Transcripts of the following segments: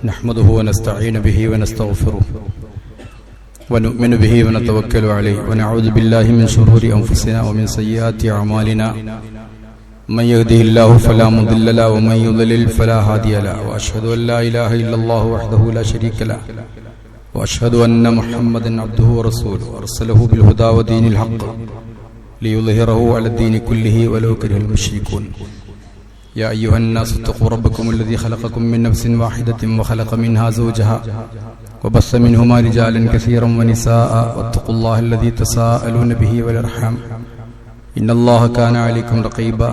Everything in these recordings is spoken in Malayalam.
نحمده ونستعين به ونستغفره ونؤمن به ونتوكل عليه ونعوذ بالله من شرور أنفسنا ومن سيئات أعمالنا من يهده الله فلا مضل له ومن يضلل فلا هادي له وأشهد أن لا إله إلا الله وحده لا شريك له وأشهد أن محمدا عبده ورسوله أرسله بالهدى ودين الحق ليظهره على الدين كله ولو كره المشركون يا أيها الناس اتقوا ربكم الذي خلقكم من نفس واحدة وخلق منها زوجها وبث منهما رجالا كثيرا ونساء واتقوا الله الذي تساءلون به والأرحام إن الله كان عليكم رقيبا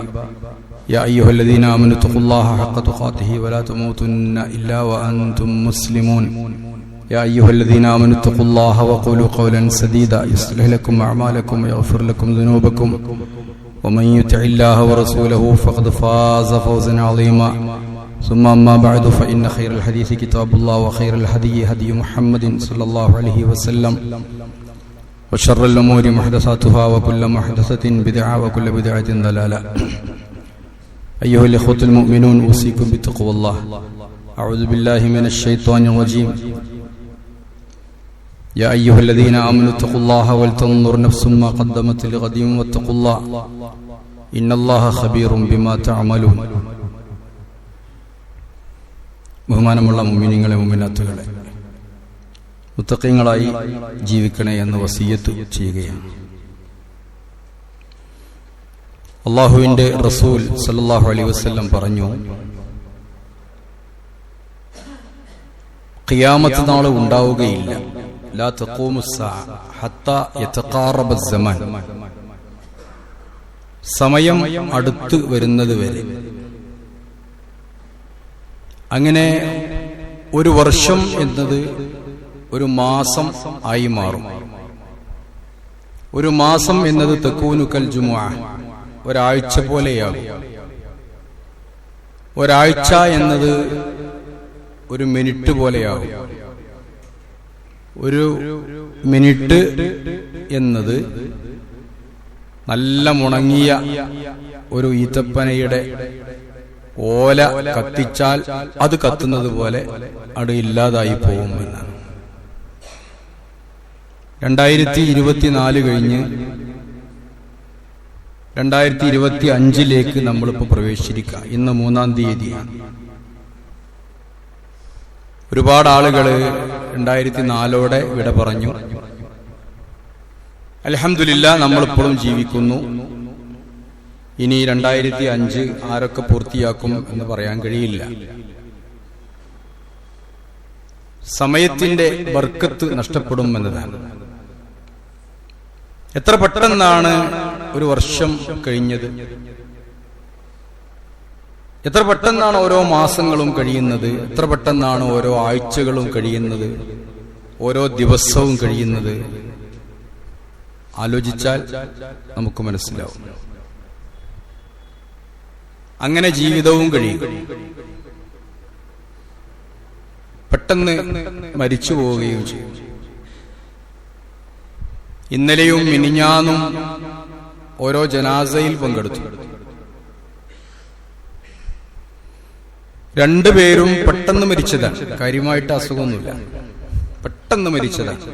يا أيها الذين آمنوا اتقوا الله حق تقاته ولا تموتن إلا وأنتم مسلمون يا أيها الذين آمنوا اتقوا الله وقولوا قولا سديدا يصلح لكم أعمالكم ويغفر لكم ذنوبكم ومن يطع الله ورسوله فقد فاز فوزا عظيما ثم أما بعد فإن خير الحديث كتاب الله وخير الهدي هدي محمد صلى الله عليه وسلم وشر الأمور محدثاتها وكل محدثة بدعة وكل بدعة ضلالة أيها الإخوة المؤمنون أوصيكم بتقوى الله أعوذ بالله من الشيطان الرجيم يا أيها الذين آمنوا اتقوا الله ولتنظر نفس ما قدمت لغد واتقوا الله إن الله خبير بما تعملون ബഹുമാനമുള്ള മുഅ്മിനീങ്ങളെ മുഅ്മിനാത്തുകളെ മുത്തഖീങ്ങളായി ജീവിക്കണേ എന്ന് വസിയത്ത് ചെയ്യുകയാണ്. അല്ലാഹുവിന്റെ റസൂൽ സല്ലല്ലാഹു അലൈഹി വസല്ലം പറഞ്ഞു, ഖിയാമത്ത് നാൾ ഉണ്ടാവുകയില്ല, ലാ തഖൂമു സ്സാഅ ഹത്താ യതഖാറബ അസ്സമാൻ, സമയം അടുത്ത് വരുന്നത് വരെ. അങ്ങനെ ഒരു വർഷം എന്നത് ഒരു മാസം ആയി മാറും. ഒരു മാസം എന്നത് തകൂനു കൽ ജുമുഅ, ഒരാഴ്ച പോലെയാകും. ഒരാഴ്ച എന്നത് ഒരു മിനിറ്റ് പോലെയാകും. ഒരു മിനിറ്റ് എന്നത് നല്ല മുണങ്ങിയ ഒരു ഈത്തപ്പനയുടെ ഓല കത്തിച്ചാൽ അത് കത്തുന്നത് പോലെ അത് ഇല്ലാതായി പോകുമെന്നാണ്. 2024 കഴിഞ്ഞ് 2025 നമ്മളിപ്പോൾ പ്രവേശിച്ചിരിക്കുക. ഇന്ന് 3-ാം തീയതിയാണ്. ഒരുപാട് ആളുകൾ 2004 വിട പറഞ്ഞു. അൽഹംദുലില്ലാഹ് നമ്മളിപ്പോഴും ജീവിക്കുന്നു. ഇനി 2005 ആരൊക്കെ പൂർത്തിയാക്കും എന്ന് പറയാൻ കഴിയില്ല. സമയത്തിന്റെ ബർക്കത്ത് നഷ്ടപ്പെടും എന്നതാണ്. എത്ര പെട്ടെന്നാണ് ഒരു വർഷം കഴിഞ്ഞത്, എത്ര പെട്ടെന്നാണ് ഓരോ മാസങ്ങളും കഴിയുന്നത്, എത്ര പെട്ടെന്നാണ് ഓരോ ആഴ്ചകളും കഴിയുന്നത്, ഓരോ ദിവസവും കഴിയുന്നത്. ആലോചിച്ചാൽ നമുക്ക് മനസ്സിലാവും. അങ്ങനെ ജീവിതവും കഴിയും. പെട്ടെന്ന് മരിച്ചു പോവുകയും ചെയ്യും. ഇന്നലെയും മിനിഞ്ഞാന്നും ഓരോ ജനാസയിൽ പങ്കെടുത്തു. രണ്ടുപേരും പെട്ടെന്ന് മരിച്ചതാണ്. കാര്യമായിട്ട് അസുഖമൊന്നുമില്ല, പെട്ടെന്ന് മരിച്ചതാണ്.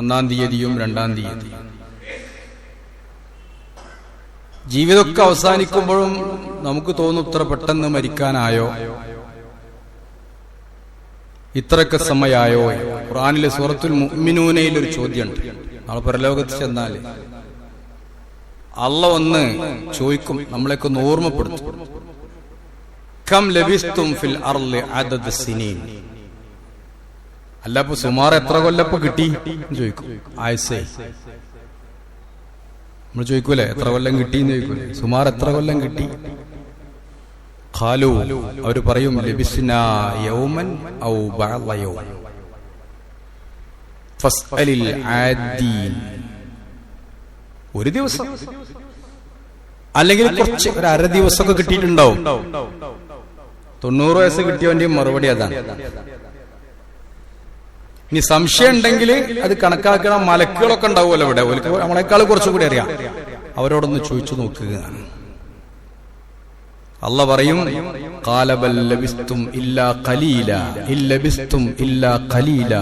1-ാം തീയതിയും 2-ാം തീയതിയും. ജീവിതമൊക്കെ അവസാനിക്കുമ്പോഴും നമുക്ക് തോന്നും, ഇത്ര പെട്ടെന്ന് മരിക്കാനായോ, ഇത്രയൊക്കെ സമയമായോ. ഖുർആനിലെ സൂറത്തുൽ മുഅ്മിനൂനയിൽ ഒരു ചോദ്യമുണ്ട്. നാളെ പരലോകത്ത് ചെന്നാൽ അല്ലാഹ് ഒന്ന് ചോദിക്കും, നമ്മളെയൊക്കെ ഒന്ന് ഓർമ്മപ്പെടുത്തും. കം ലബിസ്തും ഫിൽ അർളി അദദ സിനീൻ, അല്ലപ്പോ സുമാർ എത്ര കൊല്ലപ്പോ കിട്ടി ചോദിക്കും. ആയസേ നമ്മൾ ചോദിക്കൂലേ, എത്ര കൊല്ലം കിട്ടിയെന്ന് ചോദിക്കൂലേ, സുമാർ എത്ര കൊല്ലം കിട്ടി. ഖാലു, അവര് പറയും, ലബിസ്നാ യൗമൻ ഔ ബഅദ യൗം ഫസ്അലിൽ ആദീൻ, ഒരു ദിവസം അല്ലെങ്കിൽ കുറച്ച് ഒരു അര ദിവസമൊക്കെ കിട്ടിയിട്ടുണ്ടാവും. 90 വയസ്സ് കിട്ടിയവന്റെ മറുപടി അതാണ്. ഇനി സംശയം ഉണ്ടെങ്കിൽ അത് കണക്കാക്കണം. മലക്കുകളൊക്കെ ഉണ്ടാവുമല്ലോ ഇവിടെ, നമ്മളെക്കാൾ കുറച്ചുകൂടി അറിയാം. അവരോടൊന്ന് ചോദിച്ചു നോക്കുക. അല്ലാഹു പറയും ഖാല ബൽ ലബിസ്തും ഇല്ലാ ഖലീല ഇല്ലബിസ്തും ഇല്ലാ ഖലീല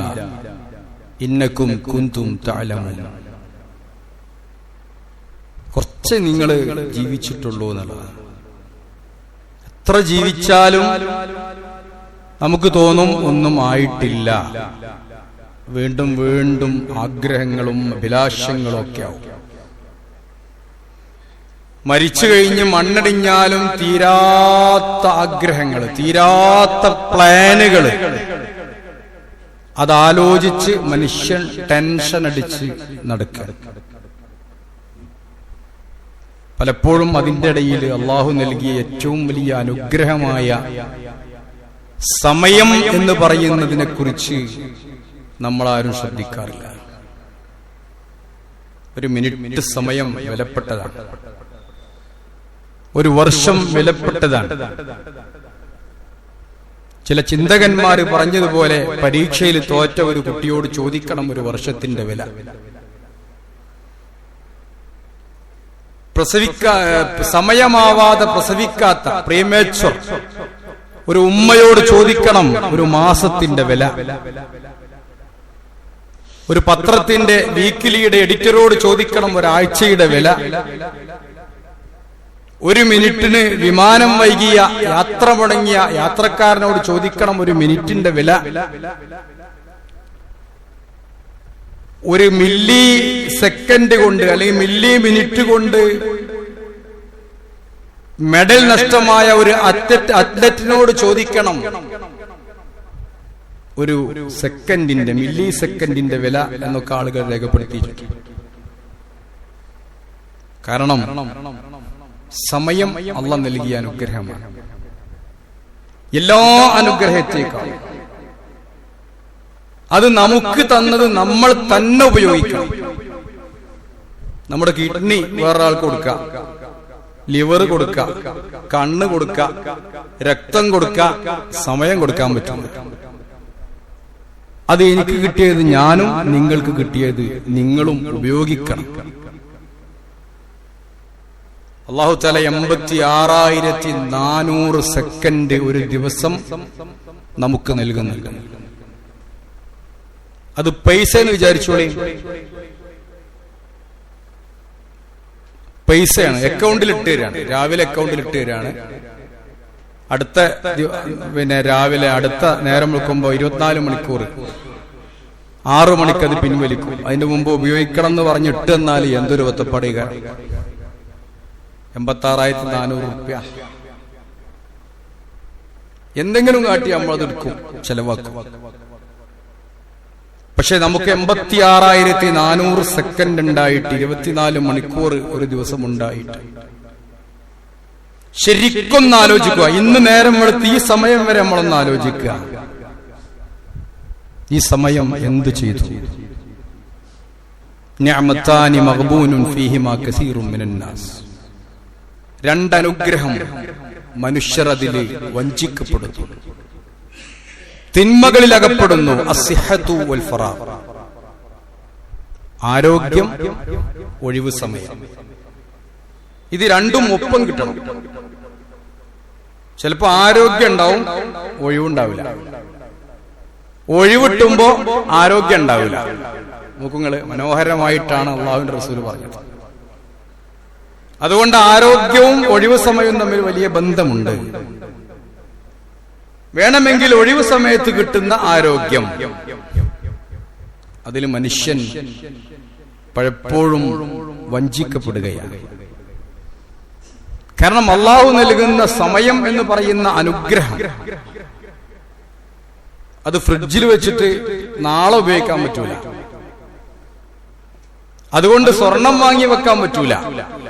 ഇന്നകും കുൻതും തഅലമൂൻ. കുറച്ച് നിങ്ങൾ ജീവിച്ചിട്ടുള്ളൂ എന്നുള്ളതാണ്. എത്ര ജീവിച്ചാലും നമുക്ക് തോന്നും ഒന്നും ആയിട്ടില്ല. വീണ്ടും വീണ്ടും ആഗ്രഹങ്ങളും അഭിലാഷങ്ങളും ഒക്കെ ആവും. മരിച്ചു കഴിഞ്ഞ് മണ്ണടിഞ്ഞാലും തീരാത്ത ആഗ്രഹങ്ങൾ, തീരാത്ത പ്ലാനുകൾ, അതാലോചിച്ച് മനുഷ്യൻ ടെൻഷൻ അടിച്ച് നടക്കുക. പലപ്പോഴും അതിൻ്റെ ഇടയിൽ അള്ളാഹു നൽകിയ ഏറ്റവും വലിയ അനുഗ്രഹമായ സമയം എന്ന് പറയുന്നതിനെ കുറിച്ച് നമ്മളാരും ശ്രദ്ധിക്കാറില്ല. ഒരു മിനിറ്റ് സമയം വിലപ്പെട്ടതാണ്. ഒരു വർഷം വിലപ്പെട്ടതാണ്. ചില ചിന്തകന്മാര് പറഞ്ഞതുപോലെ പരീക്ഷയിൽ തോറ്റ ഒരു കുട്ടിയോട് ചോദിക്കണം ഒരു വർഷത്തിന്റെ വില. സമയമാവാതെ പ്രസവിക്കാത്ത പ്രീമേച്വർ ഒരു ഉമ്മയോട് ചോദിക്കണം ഒരു മാസത്തിന്റെ വില. ഒരു പത്രത്തിന്റെ വീക്കിലിയുടെ എഡിറ്ററോട് ചോദിക്കണം ഒരാഴ്ചയുടെ വില. ഒരു മിനിറ്റിന് വിമാനം വൈകിയ യാത്ര മുടങ്ങിയ യാത്രക്കാരനോട് ചോദിക്കണം ഒരു മിനിറ്റിന്റെ വില. ഒരു മില്ലി സെക്കൻഡ് കൊണ്ട് അല്ലെങ്കിൽ മില്ലി മിനിറ്റ് കൊണ്ട് മെഡൽ നഷ്ടമായ ഒരു അത്ലറ്റിനോട് ചോദിക്കണം ഒരു സെക്കൻഡിന്റെ മില്ലി സെക്കൻഡിന്റെ വില എന്നൊക്കെ ആളുകൾ രേഖപ്പെടുത്തിയിട്ടുണ്ട്. കാരണം സമയം അല്ലാഹു നൽകിയ അനുഗ്രഹമാണ്. എല്ലാ അനുഗ്രഹത്തേക്കാളും അത് നമുക്ക് തന്നത് നമ്മൾ തന്നെ ഉപയോഗിക്കണം. നമ്മുടെ കിഡ്നി വേറൊരാൾക്ക് കൊടുക്കുക, ലിവർ കൊടുക്കുക, കണ്ണ് കൊടുക്കുക, രക്തം കൊടുക്കുക, സമയം കൊടുക്കാൻ പറ്റും. അത് എനിക്ക് കിട്ടിയത് ഞാനും നിങ്ങൾക്ക് കിട്ടിയത് നിങ്ങളും ഉപയോഗിക്കണം. അല്ലാഹു തആല 86,400 സെക്കൻഡ് ഒരു ദിവസം നമുക്ക് നൽകുന്നുണ്ട്. അത് പൈസ എന്ന് വിചാരിച്ചോളി. പൈസയാണ്, അക്കൗണ്ടിൽ ഇട്ട് തരാണ്. രാവിലെ അക്കൗണ്ടിൽ ഇട്ട് തരാണ്. അടുത്ത രാവിലെ അടുത്ത നേരം വെക്കുമ്പോൾ 24 മണിക്കൂർ 6 മണിക്ക് അത് പിൻവലിക്കും. അതിന്റെ മുമ്പ് ഉപയോഗിക്കണം എന്ന് പറഞ്ഞ് ഇട്ട് എന്നാൽ എന്തൊരു ഒത്തപ്പടിക. 86,400 രൂപ എന്തെങ്കിലും കാട്ടി നമ്മളത് എടുക്കും, ചെലവാക്കും. പക്ഷെ നമുക്ക് 86,400 സെക്കൻഡ് ഉണ്ടായിട്ട് 24 മണിക്കൂർ ഒരു ദിവസം ഉണ്ടായിട്ട് ശരിക്കൊന്ന് ആലോചിക്കുക. ഇന്ന് നേരം വെളുത്ത് ഈ സമയം വരെ നമ്മളൊന്ന് ആലോചിക്കുക. ഈ സമയം എന്ത് ചെയ്തു? നിഅമതാനി മഗ്ബൂനുൻ ഫീഹിമാ കസീറുൻ മിനൻ നാസ്. രണ്ടനുഗ്രഹം മനുഷ്യർ അതിൽ വഞ്ചിക്കപ്പെടുന്നു, തിന്മകളിൽ അകപ്പെടുന്നു. അസ്സിഹ്ഹതു വൽ ഫറാഗ്, ആരോഗ്യം, ഒഴിവ് സമയം. ഇത് രണ്ടും ഒപ്പം കിട്ടണം. ചിലപ്പോ ആരോഗ്യം ഉണ്ടാവും, ഒഴിവുണ്ടാവില്ല. ഒഴിവിട്ടുമ്പോ ആരോഗ്യം ഉണ്ടാവില്ല. നോക്കുങ്ങള്, മനോഹരമായിട്ടാണ് അള്ളാഹുവിന്റെ റസൂൽ പറഞ്ഞത്. അതുകൊണ്ട് ആരോഗ്യവും ഒഴിവ് സമയവും തമ്മിൽ വലിയ ബന്ധമുണ്ട്. വേണമെങ്കിൽ ഒഴിവ് സമയത്ത് കിട്ടുന്ന ആരോഗ്യം, അതിൽ മനുഷ്യൻ പലപ്പോഴും വഞ്ചിക്കപ്പെടുകയാണ്. കാരണം അള്ളാഹു നൽകുന്ന സമയം എന്ന് പറയുന്ന അനുഗ്രഹം അത് ഫ്രിഡ്ജിൽ വെച്ചിട്ട് നാളെ ഉപയോഗിക്കാൻ പറ്റൂല. അതുകൊണ്ട് സ്വർണം വാങ്ങി വെക്കാൻ പറ്റൂല.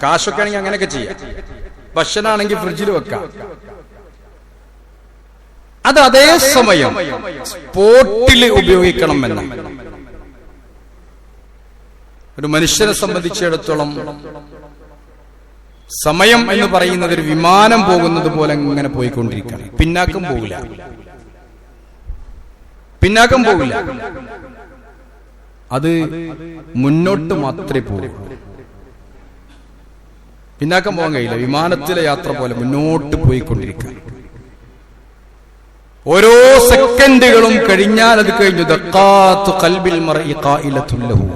കാശൊക്കെ ആണെങ്കിൽ അങ്ങനെയൊക്കെ ചെയ്യാം. ഭക്ഷണമാണെങ്കിൽ ഫ്രിഡ്ജിൽ വെക്കാം. അത് അതേ സമയം സ്പോട്ടിൽ ഉപയോഗിക്കണം എന്ന ഒരു മനുഷ്യനെ സംബന്ധിച്ചിടത്തോളം സമയം എന്ന് പറയുന്നത് ഒരു വിമാനം പോകുന്നത് പോലെ ഇങ്ങനെ പോയിക്കൊണ്ടിരിക്കണം. പിന്നാക്കം പോകില്ല, പിന്നാക്കം പോകില്ല. അത് മുന്നോട്ട് മാത്രമേ പോകൂ. പിന്നാക്കം പോകാൻ കഴിയില്ല. വിമാനത്തിലെ യാത്ര പോലെ മുന്നോട്ട് പോയിക്കൊണ്ടിരിക്കുക. ഓരോ സെക്കൻഡുകളും കഴിഞ്ഞാൽ അത് കഴിഞ്ഞു. ദഖാത്തു ഖൽബിൽ മർഇ ഖായിലത്തുൻ ലഹു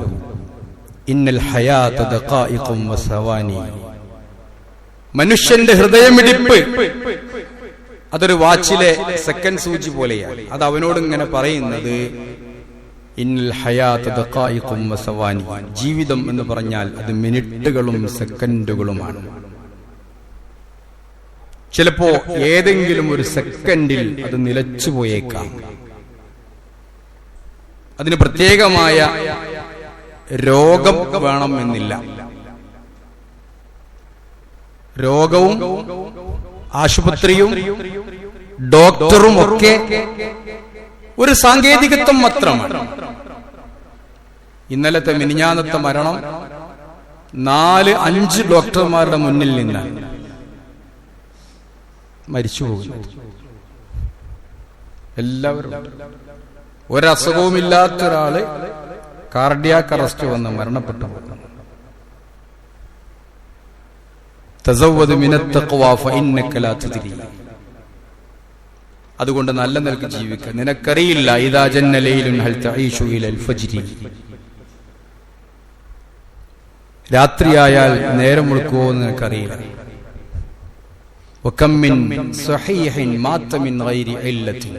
ഇന്നൽ ഹയാത ദഖായിഖും വസവാനി. മനുഷ്യന്റെ ഹൃദയമിടിപ്പ് അതൊരു വാച്ചിലെ സെക്കൻഡ് സൂചി പോലെയാണ്. അത് അവനോട് ഇങ്ങനെ പറയുന്നത് ഇന്നൽ ഹയാത ദഖായിഖും വസവാനി. ജീവിതം എന്ന് പറഞ്ഞാൽ അത് മിനിറ്റുകളും സെക്കൻഡുകളുമാണ്. ചിലപ്പോ ഏതെങ്കിലും ഒരു സെക്കൻഡിൽ അത് നിലച്ചു പോയേക്കാം. അതിന് പ്രത്യേകമായ രോഗം വേണമെന്നില്ല. രോഗവും ആശുപത്രിയും ഡോക്ടറും ഒക്കെ ഒരു സാങ്കേതികത്വം മാത്രമാണ്. ഇന്നലത്തെ മിനിഞ്ഞാന്നത്തെ മരണം 4-5 ഡോക്ടർമാരുടെ മുന്നിൽ നിന്നാണ് മരിച്ചു പോകുന്നത്. എല്ലാവരും ഒരസുഖവുമില്ലാത്ത ഒരാള് കാർഡിയാക് അറസ്റ്റ് വന്ന് മരണപ്പെട്ടു പോകുന്നു. തസവ്വദ് മിനത്ത് തഖ്വ ഫഇന്നക ലാ തദ്രി. അതുകൊണ്ട് നല്ല നിലക്ക് ജീവിക്കുക. നിനക്കറിയില്ല ഇദാ ജന്ന ലൈലുൻ ഹൽ തഈഷു ഇലൽ ഫജ്രി. രാത്രിയായാൽ നേരം മുഴുക്കുവോ എന്ന് നിനക്കറിയില്ല. വകം മിൻ സഹീഹിൻ മാത മിൻ ഗൈരി ഇല്ലത്തിൻ.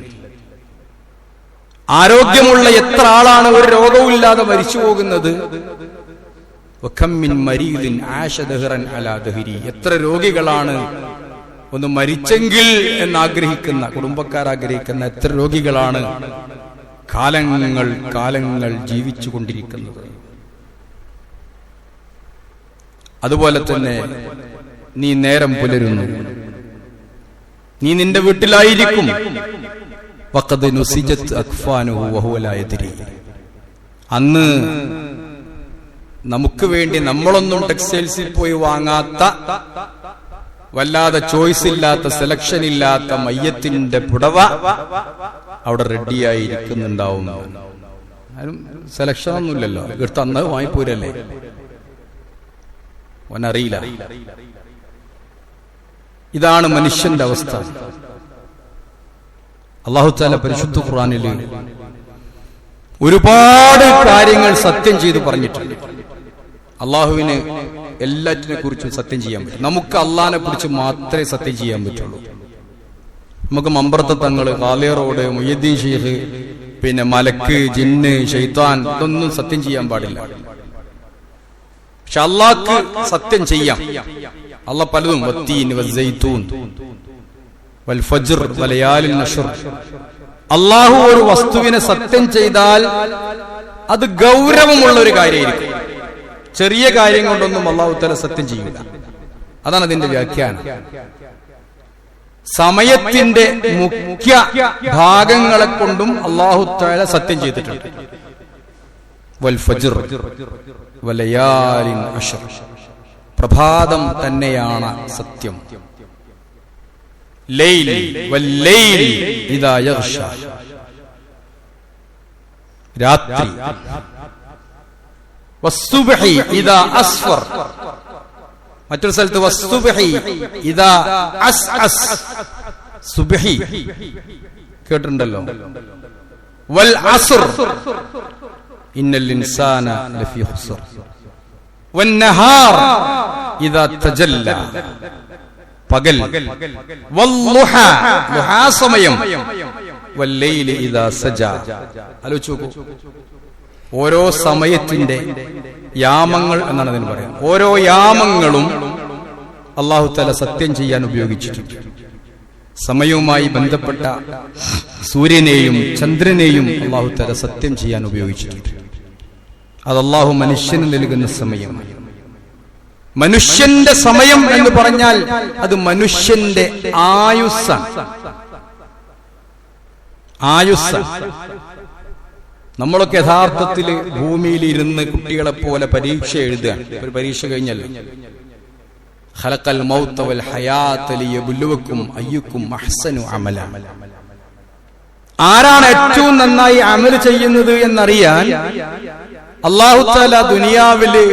ആരോഗ്യമുള്ള എത്ര ആളാണ് ഒരു രോഗവുമില്ലാതെ മരിച്ചു പോകുന്നത്. വകം മിൻ മരീദിൻ ആശ ദഹ്റൻ അലാ ദഹ്രി. എത്ര രോഗികളാണ് ഒന്ന് മരിച്ചെങ്കിൽ എന്നാഗ്രഹിക്കുന്ന, കുടുംബക്കാർ ആഗ്രഹിക്കുന്ന എത്ര രോഗികളാണ് കാലങ്ങൾ കാലങ്ങൾ ജീവിച്ചു കൊണ്ടിരിക്കുന്നത്. അതുപോലെ തന്നെ നീ നേരം പുലരുന്നു, നീ നിന്റെ വീട്ടിലായിരിക്കും. വഖദ് നുസിജത് അക്ഫാനുഹു വഹുവ ലാ യദ്രി. അന്ന് നമുക്ക് വേണ്ടി നമ്മളൊന്നും ടെക്സ്റ്റൈൽസിൽ പോയി വാങ്ങാത്ത, വല്ലാതെ ചോയ്സ് ഇല്ലാത്ത, സെലക്ഷൻ ഇല്ലാത്ത മയ്യത്തിന്റെ പുടവ അവിടെ റെഡിയായിരിക്കുന്നുണ്ടാവും. ആരും സെലക്ഷൻ ഒന്നുമില്ലല്ലോ, എടുത്ത് അന്ന് വാങ്ങിപ്പോരല്ലേ, അവനറിയില്ല. ഇതാണ് മനുഷ്യന്റെ അവസ്ഥ. അല്ലാഹു തആല പരിശുദ്ധ ഖുർആനിൽ ഒരുപാട് കാര്യങ്ങൾ സത്യം ചെയ്ത് പറഞ്ഞിട്ടുണ്ട്. അള്ളാഹുവിന് എല്ലാറ്റിനെ കുറിച്ചും സത്യം ചെയ്യാൻ പറ്റും. നമുക്ക് അള്ളാഹിനെ കുറിച്ച് മാത്രമേ സത്യം ചെയ്യാൻ പറ്റുള്ളൂ. നമുക്ക് മമ്പറത്തെ തങ്ങള്, കാലിയറോഡ്, മുയ്യദ്ദീൻ ഷെയ്ഖ്, പിന്നെ മലക്ക്, ജിന്ന്, ശൈത്താൻ, ഇതൊന്നും സത്യം ചെയ്യാൻ പാടില്ല. പക്ഷെ അള്ളാഹ്ക്ക് സത്യം ചെയ്യാം. അള്ളാഹ് പലതും വത്തീൻ വസ്സൈത്തൂൻ വൽ ഫജ്ർ വലയാലിൻ നശ്ർ. അള്ളാഹു ഒരു വസ്തുവിനെ സത്യം ചെയ്താൽ അത് ഗൗരവമുള്ള ഒരു കാര്യമായിരിക്കും. ചെറിയ കാര്യം കൊണ്ടൊന്നും അല്ലാഹു തആല സത്യം ചെയ്യില്ല. അതാണ് അതിന്റെ വ്യാഖ്യാനം. സമയത്തിന്റെ മുഖ്യ ഭാഗങ്ങളെ കൊണ്ടും അല്ലാഹു തആല സത്യം ചെയ്തിട്ടുണ്ട്. വൽ ഫജ്ർ വലയാലിൻ അശ്ർ. പ്രഭാതം തന്നെയാണ് സത്യം. ലൈൽ വല്ലൈൽ ഇദാ യഗ്ഷ. രാത്രി. വസ്സുബ്ഹി ഇദാ അസ്ഫർ. മറ്റൊരു സ്ഥലത്ത് വസ്സുബ്ഹി ഇദാ അസ്അസ്. സുബ്ഹി കേട്ടിട്ടുണ്ടല്ലോ. വൽ അസ്ർ ഇന്നൽ ഇൻസാന ലഫീ ഖുസ്ർ. വന്നഹാർ ഇദാ തജല്ല. പകൽ. വല്ലുഹ, ളുഹാ സമയം. വല്ലൈലി ഇദാ സജാ. ആലോചിച്ച് നോക്കൂ. ഓരോ സമയത്തിന്റെ യാമങ്ങൾ എന്നാണ് അതിന് പറയാം. ഓരോ യാമങ്ങളും അല്ലാഹു തആല സത്യം ചെയ്യാൻ ഉപയോഗിച്ചിട്ടുണ്ട്. സമയവുമായി ബന്ധപ്പെട്ട സൂര്യനെയും ചന്ദ്രനെയും അല്ലാഹു തആല സത്യം ചെയ്യാൻ ഉപയോഗിച്ചിട്ടുണ്ട്. അത് അല്ലാഹു മനുഷ്യന് നൽകുന്ന സമയമാണ്. മനുഷ്യന്റെ സമയം എന്ന് പറഞ്ഞാൽ അത് മനുഷ്യന്റെ ആയുസ്സാണ്. നമ്മളൊക്കെ യഥാർത്ഥത്തിൽ ഭൂമിയിൽ ഇരുന്ന് കുട്ടികളെ പോലെ പരീക്ഷ എഴുതുകയാണ്. ഒരു പരീക്ഷ കഴിഞ്ഞല്ലോ. ഖലഖൽ മൗത വൽ ഹയാത ലിയബ്ലുവക്കും അയ്യുക്കും അഹ്സനു അമല. ആരാണ് ഏറ്റവും നന്നായി അമൽ ചെയ്യുന്നത് എന്നറിയാൻ അല്ലാഹു തആല ദുനിയാവില്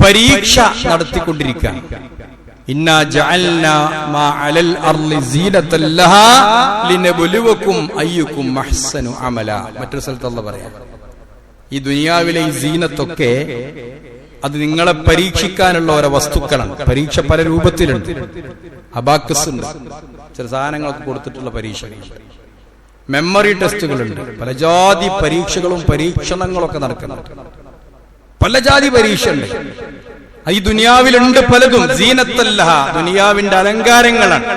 പരീക്ഷ നടത്തിക്കൊണ്ടിരിക്കുക. ഇന്നാ ജഅൽനാ മാ അലൽ അർളി സീനത്തൻ ലഹാ ലിനബ്ലുവകും അയ്യുകും അഹ്സനു അമല. മറ്റൊരു സ്ഥലത്ത് അല്ലാഹു പറയാം, ഈ ദുനിയാവിലെ ഈ സീനത്തൊക്കെ അത് നിങ്ങളെ പരീക്ഷിക്കാനുള്ള ഓരോ വസ്തുക്കളാണ്. പരീക്ഷ പല രൂപത്തിലുണ്ട്. അബാക്കസ് ഉണ്ട്, ചില സാധനങ്ങളൊക്കെ കൊടുത്തിട്ടുള്ള പരീക്ഷകളുണ്ട്. മെമ്മറി ടെസ്റ്റുകളുണ്ട്. പല ജാതി പരീക്ഷകളും പരീക്ഷണങ്ങളൊക്കെ നടക്കുന്നുണ്ട്. പല ജാതി പരീക്ഷ ഉണ്ട്. ഈ ദുനിയാവിലുണ്ട് പലതും. സീനത്തല്ല, ദുനിയാവിന്റെ അലങ്കാരങ്ങളാണ്.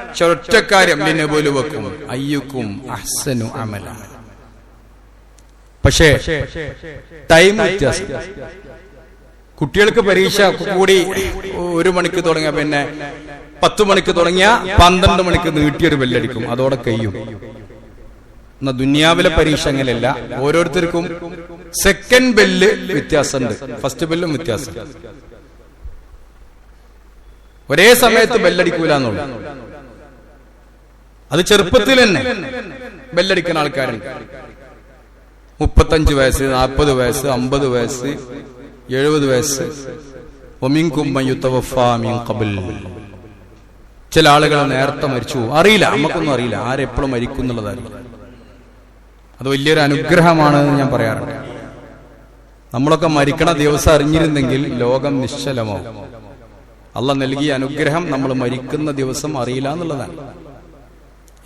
പക്ഷെ ഒറ്റക്കാര്യം ലിനബ്ലുവകും അയ്യുകും അഹ്സനു അമല. പക്ഷേ ടൈം വ്യത്യാസം. കുട്ടികൾക്ക് പരീക്ഷ കൂടി 1 മണിക്ക് തുടങ്ങിയ പിന്നെ 10 മണിക്ക് തുടങ്ങിയ 12 മണിക്ക് നീട്ടിയൊരു ബെല്ലടിക്കും, അതോടെ കഴിയും. എന്നാ ദുനിയാവിലെ പരീക്ഷ അങ്ങനെയല്ല. ഓരോരുത്തർക്കും സെക്കൻഡ് ബെല്ല് വ്യത്യാസമുണ്ട്, ഫസ്റ്റ് ബെല്ലും വ്യത്യാസം. ഒരേ സമയത്ത് ബെല്ലടിക്കൂല എന്നുള്ളു. അത് ചെറുപ്പത്തിൽ തന്നെ ബെല്ലടിക്കുന്ന ആൾക്കാരുണ്ട്. 35 വയസ്സ്, 40 വയസ്സ്, 50 വയസ്സ്, 70 വയസ്സ്. വമിൻകും മൻ യുതവഫാ മിൻ ഖബൽ. ചില ആളുകൾ നേരത്തെ മരിച്ചു പോകും. അറിയില്ല, നമുക്കൊന്നും അറിയില്ല ആരെപ്പോഴും മരിക്കും എന്നുള്ളത് അറിയില്ല. അത് വലിയൊരു അനുഗ്രഹമാണ് ഞാൻ പറയാറുണ്ട്. നമ്മളൊക്കെ മരിക്കണ ദിവസം അറിഞ്ഞിരുന്നെങ്കിൽ ലോകം നിശ്ചലമാവും. അള്ളാഹ് നൽകിയ അനുഗ്രഹം നമ്മൾ മരിക്കുന്ന ദിവസം അറിയില്ല എന്നുള്ളതാണ്.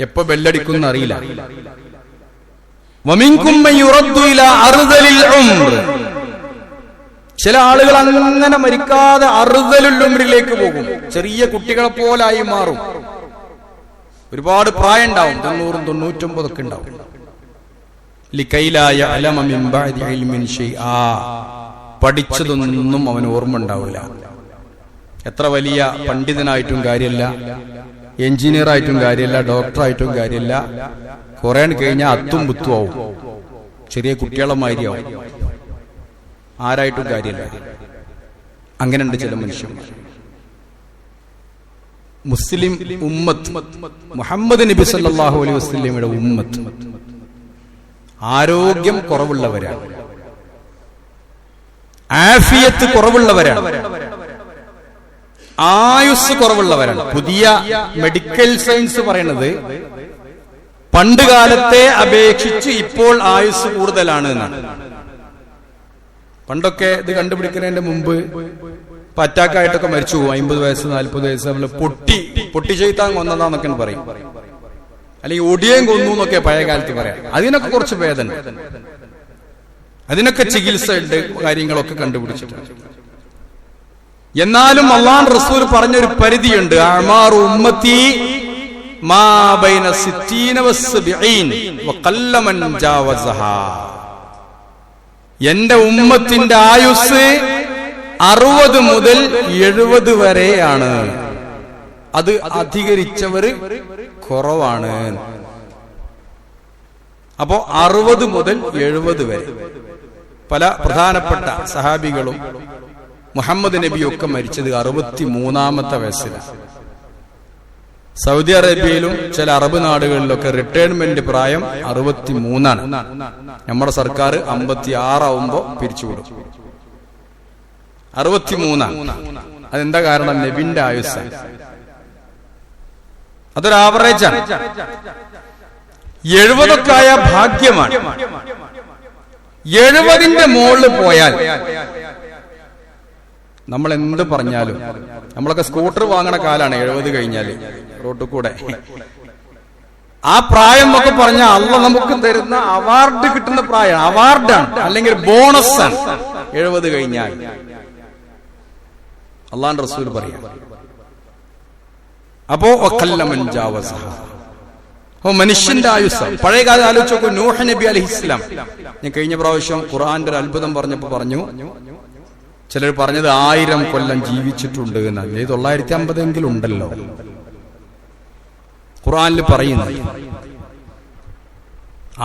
എപ്പോ ബെല്ലടിക്കുന്ന അറിയില്ല. വമിൻകും മൻ യുറദ്ദു ഇലാ അർദലിൽ ഉംർ. ചില ആളുകൾ അങ്ങനെ മരിക്കാതെ അർദലുൽ ഉംറിലേക്ക് പോകും. ചെറിയ കുട്ടികളെ പോലായി മാറും. ഒരുപാട് പ്രായം ഉണ്ടാവും, 90, 99 ഒക്കെ ഉണ്ടാവും. ലികൈലാ യഅലമ മിൻ ബഅദി ഇൽമിൻ ഷൈആ. പഠിച്ചതൊന്നും അവന് ഓർമ്മ ഉണ്ടാവില്ല. എത്ര വലിയ പണ്ഡിതനായിട്ടും കാര്യമില്ല, എഞ്ചിനീയർ ആയിട്ടും കാര്യമില്ല, ഡോക്ടറായിട്ടും കാര്യമില്ല. കുറെ കഴിഞ്ഞാൽ അത്തും പുത്തും ആവും, ചെറിയ കുട്ടികളെ മാതിരിയാവും. ആരായിട്ടും കാര്യമില്ല. അങ്ങനെയുണ്ട് ചില മനുഷ്യന്മാർ. മുസ്ലിം ഉമ്മത്ത്, മുഹമ്മദ് നബി സല്ലല്ലാഹു അലൈഹി വസല്ലമയുടെ ഉമ്മത്ത് ആരോഗ്യം കുറവുള്ളവരാണ്, ആഫിയത്ത് കുറവുള്ളവരാണ്, ആയുസ് കുറവുള്ളവരാണ്. പുതിയ മെഡിക്കൽ സയൻസ് പറയുന്നത് പണ്ട് കാലത്തെ അപേക്ഷിച്ച് ഇപ്പോൾ ആയുസ് കൂടുതലാണ് എന്നാണ്. പണ്ടൊക്കെ ഇത് കണ്ടുപിടിക്കുന്നതിന്റെ മുമ്പ് അറ്റാക്കായിട്ടൊക്കെ മരിച്ചു പോകും. 50 വയസ്സ് 40 വയസ്സ് നമ്മൾ പൊട്ടി ചെയ്താൻ കൊന്നതാന്നൊക്കെ പറയും, അല്ലെങ്കിൽ ഒടിയേം കൊന്നു എന്നൊക്കെ പഴയ കാലത്ത് പറയാം. അതിനൊക്കെ കുറച്ച് വേദന, അതിനൊക്കെ ചികിത്സ ഉണ്ട്, കാര്യങ്ങളൊക്കെ കണ്ടുപിടിച്ചിട്ടുണ്ട്. എന്നാലും അല്ലാഹു റസൂൽ പറഞ്ഞൊരു പരിധിയുണ്ട്. അഅ്മാറു ഉമ്മത്തി മാ ബൈന 60 വ70 വഖല്ല മൻ ജാവസഹാ. എന്റെ ഉമ്മത്തിന്റെ ആയുസ് 60 മുതൽ 70 വരെയാണ്. അത് അധികരിച്ചവര് കുറവാണ്. അപ്പോ 60 മുതൽ 70 വരെ പല പ്രധാനപ്പെട്ട സഹാബികളും മുഹമ്മദ് നബിയൊക്കെ മരിച്ചത് 63-ാമത്തെ വയസ്സിലാണ്. സൗദി അറേബ്യയിലും ചില അറബ് നാടുകളിലൊക്കെ റിട്ടയർമെന്റ് പ്രായം 63-ആണ്. നമ്മുടെ സർക്കാർ 56 ആവുമ്പോ പിരിച്ചുവിടും. 63-ആണ്. അതെന്താ കാരണം? നബിന്റെ ആയുസ്. അതൊരു ആവറേജാണ്. 70 ആയ ഭാഗ്യമാണ്. 70ന്റെ മുകളിൽ പോയാൽ നമ്മൾ എന്ത് പറഞ്ഞാലും, നമ്മളൊക്കെ സ്കൂട്ടർ വാങ്ങണ കാലാണ് 70 കഴിഞ്ഞാല് റോട്ടിൽ കൂടെ. ആ പ്രായം ഒക്കെ പറഞ്ഞാൽ അള്ളാഹ് നമുക്ക് തരുന്ന അവാർഡ് കിട്ടുന്ന പ്രായം, അവാർഡാണ്, അല്ലെങ്കിൽ ബോണസ് ആണ് 70 കഴിഞ്ഞാൽ. അള്ളാഹുവിന്റെ റസൂൽ പറയാം. അപ്പോ മനുഷ്യന്റെ ആയുസ് പഴയ കാലം ആലോചിച്ച് നോക്കൂ. നൂഹ് നബി അലൈഹിസ്സലാം, ഞാൻ കഴിഞ്ഞ പ്രാവശ്യം ഖുർആന്റെ ഒരു അത്ഭുതം പറഞ്ഞപ്പോ പറഞ്ഞു, ചിലർ പറഞ്ഞത് 1000 കൊല്ലം ജീവിച്ചിട്ടുണ്ട് എന്നാണ്. 950 എങ്കിലും ഉണ്ടല്ലോ ഖുർആനിൽ പറയുന്നത്.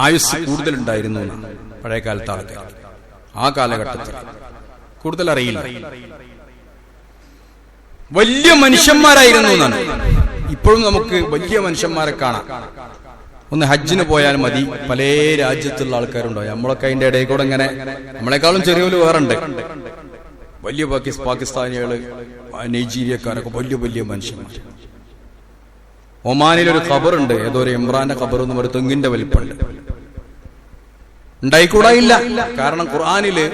ആയുസ് കൂടുതലുണ്ടായിരുന്നു എന്നാണ് പഴയ കാലത്തെ ആൾക്കാർ. ആ കാലഘട്ടത്തിൽ കൂടുതൽ അറിയില്ല, വലിയ മനുഷ്യന്മാരായിരുന്നു എന്നാണ്. ഇപ്പോഴും നമുക്ക് വലിയ മനുഷ്യന്മാരെ കാണാം. ഒന്ന് ഹജ്ജിന് പോയാൽ മതി, പല രാജ്യത്തുള്ള ആൾക്കാരുണ്ടോ. നമ്മളൊക്കെ അതിന്റെ ഇടയിൽ കൂടെ ഇങ്ങനെ, നമ്മളെക്കാളും ചെറിയൊരു വേറുണ്ട്. വലിയ പാകിസ്ഥാനികള്, നൈജീരിയക്കാരൊക്കെ വലിയ വലിയ മനുഷ്യന്മാർ. ഒമാനിലൊരു ഖബറുണ്ട്, ഏതോ ഒരു ഇമ്രാന്റെ ഖബർ എന്ന് പറയുന്ന തെങ്ങിന്റെ വലിപ്പമുണ്ട്. ഉണ്ടായിക്കൂടായില്ല. കാരണം ഖുർആനില്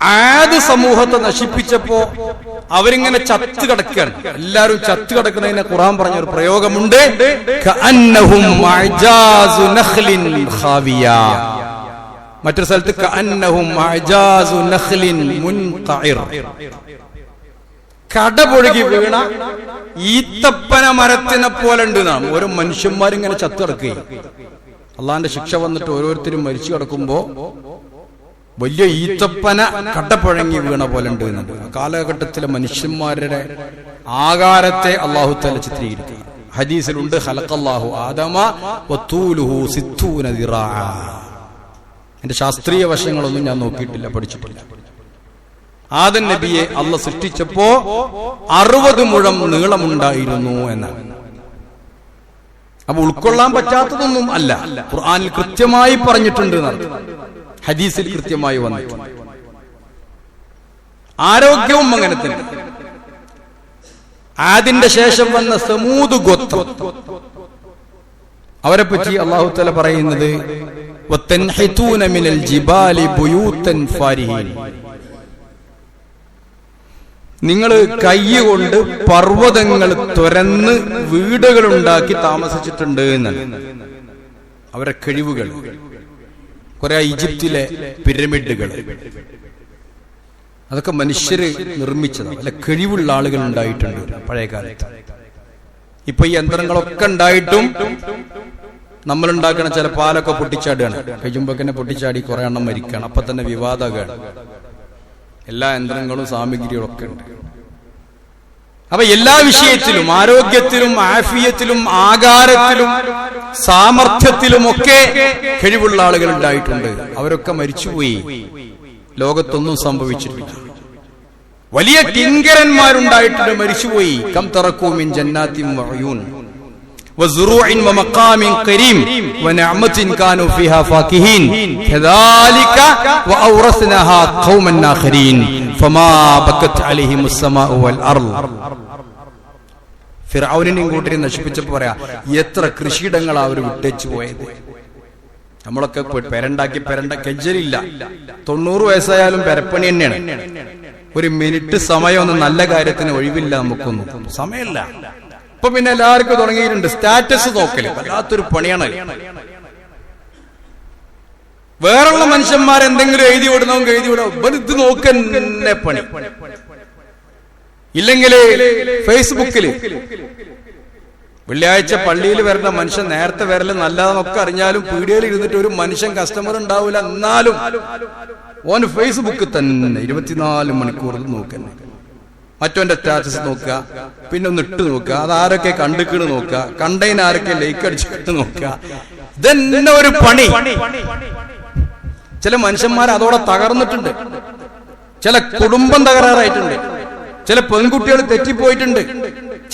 ആദ് സമൂഹത്തെ നശിപ്പിച്ചപ്പോ അവരിങ്ങനെ ചത്തു കിടക്കുകയാണ്. എല്ലാവരും ചത്തു കിടക്കുന്നതിനെ ഖുർആൻ പറഞ്ഞൊരു പ്രയോഗമുണ്ട്, കഅന്നഹും അഅജാസു നഖ്ലിൻ ഖാവിയ. മറ്റൊരു സ്ഥലത്ത് കഅന്നഹും അഅജാസു നഖ്ലിൻ മുൻഖഇർ. കടപൊഴുകി വീണ ഈത്തപ്പന മരത്തിനെ പോലെ ഉണ്ട് നാം. ഓരോ മനുഷ്യന്മാരിങ്ങനെ ചത്തു കിടക്കുകയും അള്ളാന്റെ ശിക്ഷ വന്നിട്ട് ഓരോരുത്തരും മരിച്ചു കിടക്കുമ്പോ വലിയ ഈത്തപ്പന കടപുഴങ്ങി വീണ പോലെ ഉണ്ട് എന്നുണ്ട്. കാലഘട്ടത്തിലെ മനുഷ്യന്മാരുടെ ആകാരത്തെ അള്ളാഹു തആല ചിത്രീകരിക്കുക. ഹദീസിലുണ്ട്, ഖലഖല്ലാഹു ആദമ വതൂലുഹു 60 ദിറാഅ. എന്റെ ശാസ്ത്രീയ വശങ്ങളൊന്നും ഞാൻ നോക്കിയിട്ടില്ല, പഠിച്ചിട്ടില്ല. ആദം നബിയെ അള്ളാഹ് സൃഷ്ടിച്ചപ്പോ 60 മുഴം നീളമുണ്ടായിരുന്നു എന്നാണ്. അപ്പൊ ഉൾക്കൊള്ളാൻ പറ്റാത്തതൊന്നും അല്ല, ഖുർആനിൽ കൃത്യമായി പറഞ്ഞിട്ടുണ്ട്, ഹദീസിൽ കൃത്യമായി വന്നിട്ടുണ്ട്. ആരോഗ്യവും അങ്ങനെ തന്നെ. ആദിന്റെ ശേഷം വന്ന സമൂദ് ഗോത്രം, അവരെ പറ്റി അല്ലാഹു തആല പറയുന്നത് വതൻഹിതൂന മിനൽ ജിബാലി ബുയൂതൻ ഫാരിഹീൻ. നിങ്ങൾ കൈകൊണ്ട് പർവ്വതങ്ങൾ തുരന്ന് വീടുകൾ ഉണ്ടാക്കി താമസിച്ചിട്ടുണ്ട് എന്നാണ് അവരെ കഴിവുകൾ. കുറെ ഈജിപ്തിലെ പിരമിഡുകൾ അതൊക്കെ മനുഷ്യര് നിർമ്മിച്ചതാണ്. അല്ല, കഴിവുള്ള ആളുകൾ ഉണ്ടായിട്ടുണ്ട് പഴയ കാലത്ത്. ഇപ്പൊ ഈ യന്ത്രങ്ങളൊക്കെ ഉണ്ടായിട്ടും നമ്മൾ ഉണ്ടാക്കണ ചില പാലൊക്കെ പൊട്ടിച്ചാടുകയാണ്. കഴിയുമ്പോഴൊക്കെ പൊട്ടിച്ചാടി കുറെ എണ്ണം മരിക്കുകയാണ്. അപ്പൊ തന്നെ വിവാദമാണ്. എല്ലാ യന്ത്രങ്ങളും സാമഗ്രികളും ഒക്കെ ഉണ്ട്. അപ്പൊ എല്ലാ വിഷയത്തിലും, ആരോഗ്യത്തിലും ആഫിയത്തിലും ആകാരത്തിലും സാമർഥ്യത്തിലുമൊക്കെ കഴിവുള്ള ആളുകൾ ഉണ്ടായിട്ടുണ്ട്. അവരൊക്കെ മരിച്ചുപോയി, ലോകത്തൊന്നും സംഭവിച്ചിട്ടില്ല. വലിയ കിങ്കരന്മാരുണ്ടായിട്ടുണ്ട്, മരിച്ചുപോയി. കം തറക്കൂ മിൻ ജന്നാത്തിൻ വഉയൂൻ വസുറൂഇൻ വമഖാമിൻ കരീം വനഅമത്തിൻ കാനൂ ഫീഹാ ഫാകിഹീൻ കദാലിക വഔറസ്നാഹാ ഖൗമൻ ആഖരീൻ ഫമാ ബക്കത് അലൈഹിമുസ് സമാഉ വൽ അർള്. ഫിർഔനിനെയും കൂട്ടരെ നശിപ്പിച്ചപ്പോ പറയാ, എത്ര കൃഷിയിടങ്ങളാ അവർ വിട്ടേച്ചു പോയത്. നമ്മളൊക്കെ പെരണ്ടാക്കി കെഞ്ചലില്ല. 90 വയസ്സായാലും പെരപ്പണി തന്നെയാണ്. ഒരു മിനിറ്റ് സമയമൊന്നും നല്ല കാര്യത്തിന് ഒഴിവില്ല, നമുക്കൊന്നും സമയമില്ല. ഇപ്പൊ പിന്നെ എല്ലാവർക്കും തുടങ്ങിയിട്ടുണ്ട് സ്റ്റാറ്റസ് നോക്കല്. വല്ലാത്തൊരു പണിയാണ്. വേറുള്ള മനുഷ്യന്മാരെന്തെങ്കിലും എഴുതി വിടണമെങ്കിൽ എഴുതി വിടാം, ഇത് നോക്കന്നെ പണി. ഇല്ലെങ്കിൽ ഫേസ്ബുക്കില് വെള്ളിയാഴ്ച പള്ളിയിൽ വരുന്ന മനുഷ്യൻ നേരത്തെ വരല് നല്ലതെന്നൊക്കെ അറിഞ്ഞാലും പീടികയിൽ ഇരുന്നിട്ട് ഒരു മനുഷ്യൻ കസ്റ്റമർ ഉണ്ടാവില്ല. എന്നാലും ഓൻ ഫേസ്ബുക്ക് തന്നെ 24 മണിക്കൂർ നോക്കന്നെ. മറ്റോന്റെ സ്റ്റാറ്റസ് നോക്കുക, പിന്നെ ഒന്ന് ഇട്ട് നോക്കുക, അതാരൊക്കെ കണ്ടിക്കണ് നോക്കുക, കണ്ടതിന് ആരൊക്കെ ലൈക്ക് അടിച്ചിട്ട് നോക്കുക. ഇതന്നെ ഒരു പണി. ചില മനുഷ്യന്മാർ അതോടെ തകർന്നിട്ടുണ്ട്. ചില കുടുംബം തകരാറായിട്ടുണ്ട്. ചില പെൺകുട്ടികൾ തെറ്റിപ്പോയിട്ടുണ്ട്.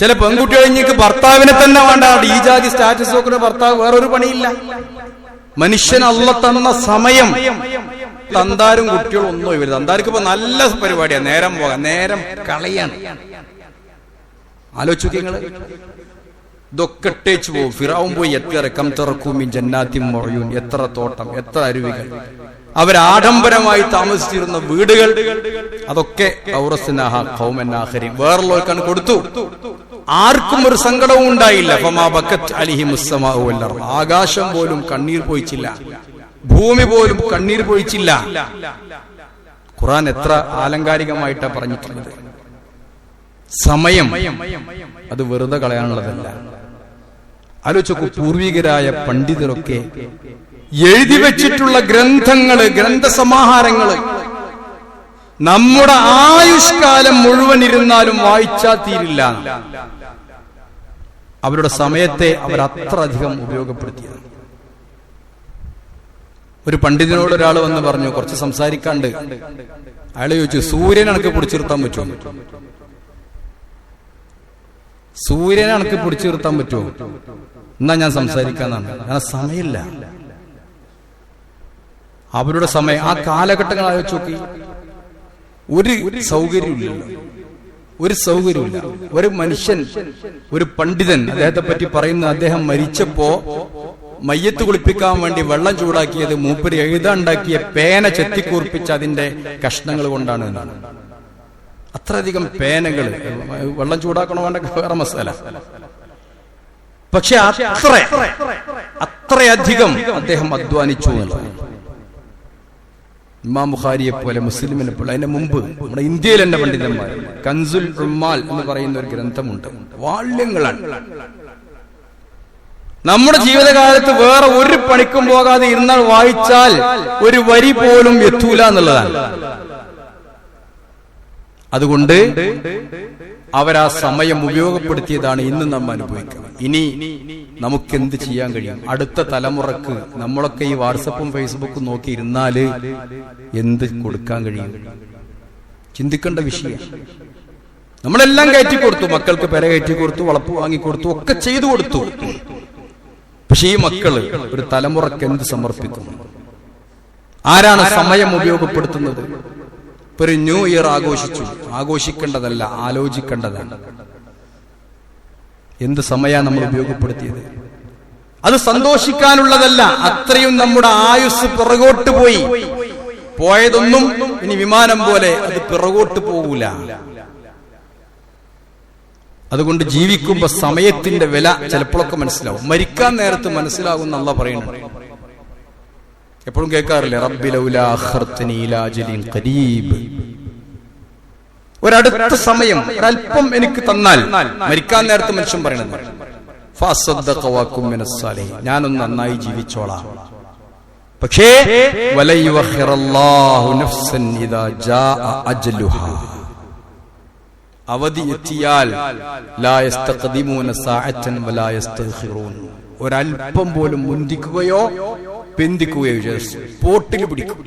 ചില പെൺകുട്ടികൾ ഇനിക്ക് ഭർത്താവിനെ തന്നെ വേണ്ട, ഈ ജാതി സ്റ്റാറ്റസ് നോക്കുന്ന ഭർത്താവ് വേറൊരു പണിയില്ല. മനുഷ്യൻ അല്ലാഹ് തന്ന സമയം തന്താരും കുട്ടികളും ഒന്നും ഇവര്. തന്താർക്ക് ഇപ്പൊ നല്ല പരിപാടിയാണ്, നേരം പോകാൻ, നേരം കളയാണ്. ആലോചിച്ചു നിങ്ങള്, ഇതൊക്കെ ഇട്ടേച്ചു പോകും. ഫിറഔൻ പോയി എത്ര കം തറക്കൂ മിൻ ജന്നാത്തിൻ വഉയൂൻ, എത്ര തോട്ടം, എത്ര അരുവികൾ, അവരാഡംബരമായി താമസിച്ചിരുന്ന വീടുകൾ, അതൊക്കെ ഔറസ്നാഹാ ഖൗമൻ ആഖരീൻ, വേറുള്ളവർക്കാണ് കൊടുത്തു. ആർക്കും ഒരു സങ്കടവും ഉണ്ടായില്ല. ഫമാ ബക്കത് അലൈഹിമുസ് സമാഉ വൽ അർള്, ആകാശം പോലും കണ്ണീർ പൊഴിച്ചില്ല, ഭൂമി പോലും കണ്ണീർ പൊഴിച്ചില്ല. ഖുർആൻ എത്ര ആലങ്കാരികമായിട്ടാ പറഞ്ഞിട്ടുള്ളത്. സമയം അത് വെറുതെ കളയാനുള്ളതല്ല. ആലോചിക്കൂ, പൂർവികരായ പണ്ഡിതരൊക്കെ എഴുതി വെച്ചിട്ടുള്ള ഗ്രന്ഥങ്ങള്, ഗ്രന്ഥസമാഹാരങ്ങള് നമ്മുടെ ആയുഷ്കാലം മുഴുവൻ ഇരുന്നാലും വായിച്ചാ തീരില്ല. അവരുടെ സമയത്തെ അവർ അത്ര അധികം ഉപയോഗപ്പെടുത്തിയത്. ഒരു പണ്ഡിതനോട് ഒരാൾ വന്ന് പറഞ്ഞു, കുറച്ച് സംസാരിക്കാണ്ട്. അയാൾ ചോദിച്ചു, സൂര്യനെ അണക്ക് പിടിച്ചു നിർത്താൻ പറ്റുമോ? സൂര്യനെ അണക്ക് പിടിച്ചു നിർത്താൻ പറ്റുമോ? എന്നാ ഞാൻ സംസാരിക്കാന്നാണ്. കാരണം സമയമില്ല. അവരുടെ സമയം, ആ കാലഘട്ടങ്ങൾ ആലോചിച്ച് നോക്കി. ഒരു സൗകര്യമില്ല, ഒരു സൗകര്യമില്ല. ഒരു മനുഷ്യൻ, ഒരു പണ്ഡിതൻ അദ്ദേഹത്തെ പറ്റി പറയുന്ന, അദ്ദേഹം മരിച്ചപ്പോ മയ്യത്ത് കുളിപ്പിക്കാൻ വേണ്ടി വെള്ളം ചൂടാക്കിയത് മൂപ്പര് എഴുതാണ്ടാക്കിയ പേന ചെത്തിക്കൂർപ്പിച്ച് അതിന്റെ കഷ്ണങ്ങൾ കൊണ്ടാണ് എന്നാണ്. അത്രയധികം പേനകൾ. വെള്ളം ചൂടാക്കണോ വേണ്ട വേറെ മസാല. പക്ഷെ അത്രയധികം അദ്ദേഹം അധ്വാനിച്ചു എന്നുള്ളത്. ഇമാം ബുഖാരിയെ പോലെ, മുസ്ലിമിനെ പോലെ, അതിന്റെ മുമ്പ് നമ്മുടെ ഇന്ത്യയിൽ തന്നെ പണ്ഡിതന്മാർ, കൻസുൽ ഉമ്മാൽ എന്ന് പറയുന്ന ഒരു ഗ്രന്ഥമുണ്ട്. വാള്യങ്ങളാണ്. നമ്മുടെ ജീവിതകാലത്ത് വേറെ ഒരു പണിക്കും പോകാതെ ഇരുന്നാൽ വായിച്ചാൽ ഒരു വരി പോലും എത്തൂല എന്നുള്ളതാണ്. അതുകൊണ്ട് അവരാ സമയം ഉപയോഗപ്പെടുത്തിയതാണ് ഇന്ന് നമ്മൾ അനുഭവിക്കുന്നത്. ഇനി നമുക്ക് എന്ത് ചെയ്യാൻ കഴിയും? അടുത്ത തലമുറക്ക് നമ്മളൊക്കെ ഈ വാട്സപ്പും ഫേസ്ബുക്കും നോക്കി ഇരുന്നാല് എന്ത് കൊടുക്കാൻ കഴിയും? ചിന്തിക്കേണ്ട വിഷയം. നമ്മളെല്ലാം കയറ്റി കൊടുത്തു, മക്കൾക്ക് പെര കയറ്റി കൊടുത്തു, വളപ്പ് വാങ്ങിക്കൊടുത്തു, ഒക്കെ ചെയ്തു കൊടുത്തു. പക്ഷെ ഈ മക്കള് ഒരു തലമുറക്ക് എന്ത് സമർപ്പിക്കുന്നു? ആരാണ് സമയം ഉപയോഗപ്പെടുത്തുന്നത്? ഇപ്പൊ ഒരു ന്യൂ ഇയർ ആഘോഷിച്ചു. ആഘോഷിക്കേണ്ടതല്ല, ആലോചിക്കേണ്ടതാണ്. എന്ത് സമയമാണ് നമ്മൾ ഉപയോഗപ്പെടുത്തിയത്? അത് സന്തോഷിക്കാനുള്ളതല്ല. അത്രയും നമ്മുടെ ആയുസ് പിറകോട്ട് പോയി. പോയതൊന്നും ഇനി വിമാനം പോലെ അത് പിറകോട്ട് പോകൂല. അതുകൊണ്ട് ജീവിക്കുമ്പോ സമയത്തിന്റെ വില ചിലപ്പോഴൊക്കെ മനസ്സിലാവും. മരിക്കാൻ നേരത്ത് മനസ്സിലാകുന്ന അല്ലാഹ് പറയുന്നുണ്ട്. എപ്പോഴും കേൾക്കാറില്ലേ, റബ്ബി ലൗലാ അഖർതനി ഇലാ അജലിൻ ഖരീബ്. ഒരടുത്ത സമയം, ഒരല്പം എനിക്ക് തന്നാൽ, മരിക്കാൻ നേരത്ത് മനുഷ്യൻ പറയുന്നത്, ഫഅസ്സദ്ദഖ വഅകും മിനസ് സാലിഹീൻ, ഞാനൊന്ന് നന്നായി ജീവിച്ചോളാം. പക്ഷേ വലയുഖിറല്ലാഹു നഫ്സൻ ഇദാ ജാഅ അജ്ലുഹാ, അവധി എത്തിയാൽ ലാ യസ്തഖദിമൂന സഅതൻ വലാ യസ്തഖിറൂൻ, ഒരല്പം പോലും മുന്തിക്കുകയോ പിന്തിക്കുകയോ ചെയ്ത് സ്പോട്ടിൽ പിടിക്കും.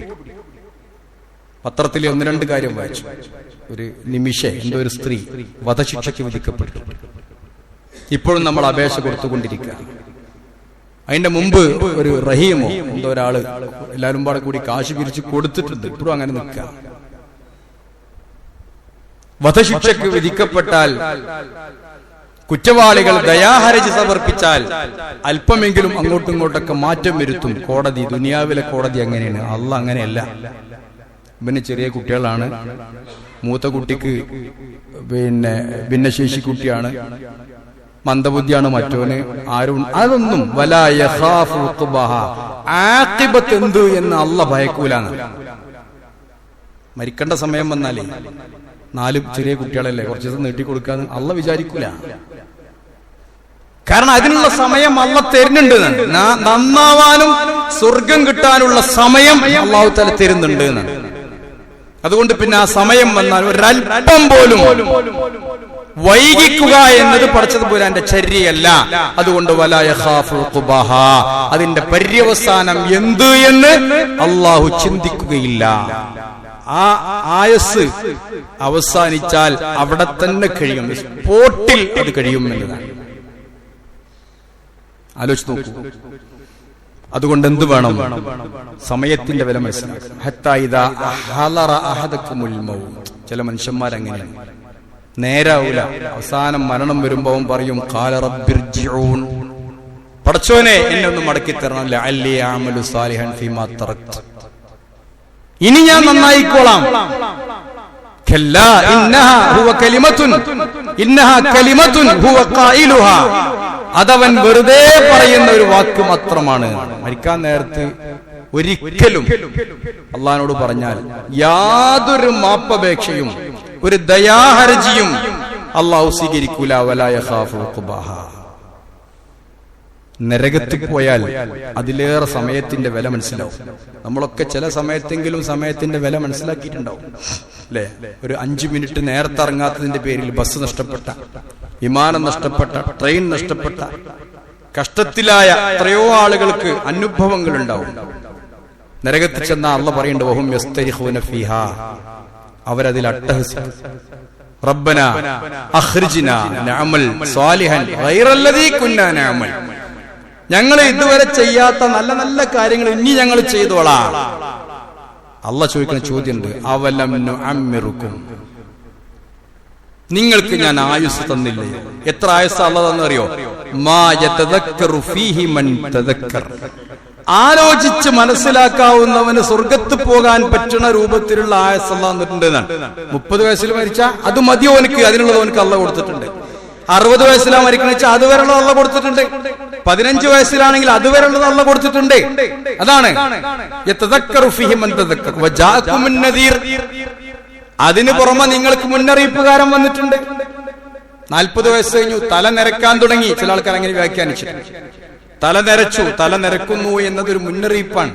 പത്രത്തിൽ 1-2 കാര്യം വായിച്ചു. ഒരു നിമിഷ എന്തോ ഒരു സ്ത്രീ വധശിക്ഷയ്ക്ക് വിധിക്കപ്പെട്ടു. ഇപ്പോഴും നമ്മൾ അപേക്ഷ കൊടുത്തുകൊണ്ടിരിക്കുക. അതിന്റെ മുമ്പ് ഒരു റഹീമോ എന്തോ ഒരാള് എല്ലാവരും പാടെ കൂടി കാശ് പിരിച്ച് കൊടുത്തിട്ടുണ്ട്. ഇപ്പോഴും അങ്ങനെ നിൽക്കുക. വധശിക്ഷയ്ക്ക് വിധിക്കപ്പെട്ടാൽ, കുറ്റവാളികൾ ദയാഹർജി സമർപ്പിച്ചാൽ അല്പമെങ്കിലും അങ്ങോട്ടും ഇങ്ങോട്ടൊക്കെ മാറ്റം വരുത്തും കോടതി. ദുനിയാവിലെ കോടതി അങ്ങനെയാണ്. അല്ലാഹ് അങ്ങനെയല്ല. ഇവന് ചെറിയ കുട്ടികളാണ്, മൂത്ത കുട്ടിക്ക് ഭിന്നശേഷി കുട്ടിയാണ്, മന്ദബുദ്ധിയാണ് മറ്റോന്, ആരും അതൊന്നും വലാ യഖാഫു ഉഖ്ബഹ, ആഖിബത്ത് എന്ത് എന്ന് അല്ലാഹ് ഭയക്കൂലാണ്. മരിക്കേണ്ട സമയം വന്നാലേ 4 ചെറിയ കുട്ടികളല്ലേ, കുറച്ച് ദിവസം നീട്ടിക്കൊടുക്കാന്ന് അല്ലാഹ് വിചാരിക്കൂല. കാരണം അതിനുള്ള സമയം അല്ലാഹ് തരുന്നുണ്ട്. നന്നാവാനും സ്വർഗം കിട്ടാനുള്ള സമയം അല്ലാഹു തആല തരുന്നുണ്ട് എന്നാണ്. അതുകൊണ്ട് പിന്നെ ആ സമയം വന്നാൽ ഒരല്പം പോലും വൈകിക്കുക എന്നത് പഠിച്ചതുപോലെ എന്റെ ചര്യയല്ല. അതുകൊണ്ട് വലാ യഖാഫു ഉഖ്ബഹ, അതിന്റെ പര്യവസാനം എന്ത് എന്ന് അല്ലാഹു ചിന്തിക്കുകയില്ല. ആ ആയുസ് അവസാനിച്ചാൽ അവിടെ തന്നെ കഴിയും, സ്പോട്ടിൽ അത് കഴിയും എന്നതാണ്. ആലോചിച്ച് നോക്കൂ. അതുകൊണ്ട് എന്ത് വേണം? സമയത്തിന്റെ വില മനസ്സിലാക്കണം. ഹത്താ ഇദാ ഹളറ അഹദകുമുൽ മൗത്ത്, ചില മനുഷ്യന്മാരങ്ങനെയാണ്, നേരാവൂല. അവസാനം മരണം വരുമ്പോ അവൻ പറയും, ഖാല റബ്ബിർജിഊൻ, പടച്ചോനെ എന്നെ ഒന്ന് മടക്കി തരണം, ലഅല്ലി അഅമലു സാലിഹൻ ഫീമാ തറക്ത്, ഇനി ഞാൻ നന്നായിക്കോളാം. കല്ലാ ഇന്നഹാ ഹുവ കലിമത്തുൻ, ഇന്നഹാ കലിമത്തുൻ ഹുവ ഖായിലുഹാ, അതവൻ വെറുതെ പറയുന്ന ഒരു വാക്ക് മാത്രമാണ്. മരിക്കാൻ നേരത്ത് ഒരിക്കലും അള്ളാഹിനോട് പറഞ്ഞാൽ യാതൊരു മാപ്പപേക്ഷയും ഒരു ദയാഹർജിയും അള്ളാഹു സ്വീകരിക്കൂല. വലാ യഖാഫു ഉഖ്ബഹ. നരകത്തിൽ പോയാൽ അതിലേറെ സമയത്തിന്റെ വില മനസ്സിലാവും. നമ്മളൊക്കെ ചില സമയത്തെങ്കിലും സമയത്തിന്റെ വില മനസ്സിലാക്കിയിട്ടുണ്ടാവും അല്ലെ? ഒരു 5 മിനിറ്റ് നേരത്തെ ഇറങ്ങാത്തതിന്റെ പേരിൽ ബസ് നഷ്ടപ്പെട്ട, വിമാനം നഷ്ടപ്പെട്ട, ട്രെയിൻ നഷ്ടപ്പെട്ട, കഷ്ടത്തിലായ എത്രയോ ആളുകൾക്ക് അനുഭവങ്ങൾ ഉണ്ടാവും. നരകത്തിൽ ചെന്ന അള്ളാഹ് പറയുന്നുണ്ട്, വഹും യസ്തരിഖൂന ഫീഹാ, അവരതിൽ അട്ടഹസിക്കും. റബ്ബനാ അഖ്രിജ്നാ നഅമൽ സാലിഹൻ ഗൈറല്ലദീ കുന്നാ നഅമൽ, ഞങ്ങൾ ഇതുവരെ ചെയ്യാത്ത നല്ല നല്ല കാര്യങ്ങൾ ഇനി ഞങ്ങൾ ചെയ്തോളാം. അള്ളാഹ് ചോദിക്കുന്ന ചോദ്യമുണ്ട്, അവലം നുഅമ്മിറുക്കും, നിങ്ങൾക്ക് ഞാൻ ആയുസ് തന്നില്ലേ? എത്ര ആയുസ് അള്ളാഹ് തന്നറിയോ? മാ യതദക്കറു ഫീഹി മൻ തദക്കർ, ആലോചിച്ച് മനസ്സിലാക്കാവുന്നവന് സ്വർഗത്ത് പോകാൻ പറ്റുന്ന രൂപത്തിലുള്ള ആയുസ് അള്ളാഹ് തന്നിട്ടുണ്ട് എന്നാണ്. 30 വയസ്സിൽ മരിച്ച അത് മതിയോ എനിക്ക്, അതിനുള്ളത് അവനക്ക് അള്ളാഹ് കൊടുത്തിട്ടുണ്ട്. 60 വയസ്സിലാണ് മരിക്കണ വെച്ചാൽ അതുവരെയുള്ളത് അള്ളാഹ് കൊടുത്തിട്ടുണ്ട്. 15 വയസ്സിലാണെങ്കിൽ അതുവരെയുള്ളത് അള്ളാഹ് കൊടുത്തിട്ടുണ്ട്. അതാണ് യതദക്കറു ഫീഹി മൻ തദക്കർ വജാഅകുമുൻ നദീർ. അതിന് പുറമെ നിങ്ങൾക്ക് മുന്നറിയിപ്പുകാരൻ വന്നിട്ടുണ്ട്. 40 വയസ്സ് കഴിഞ്ഞു, തല നിരക്കാൻ തുടങ്ങി. ചില ആൾക്കാർ അങ്ങനെ വ്യാഖ്യാനിച്ചു, തല നിരച്ചു, തല നിരക്കുന്നു എന്നതൊരു മുന്നറിയിപ്പാണ്.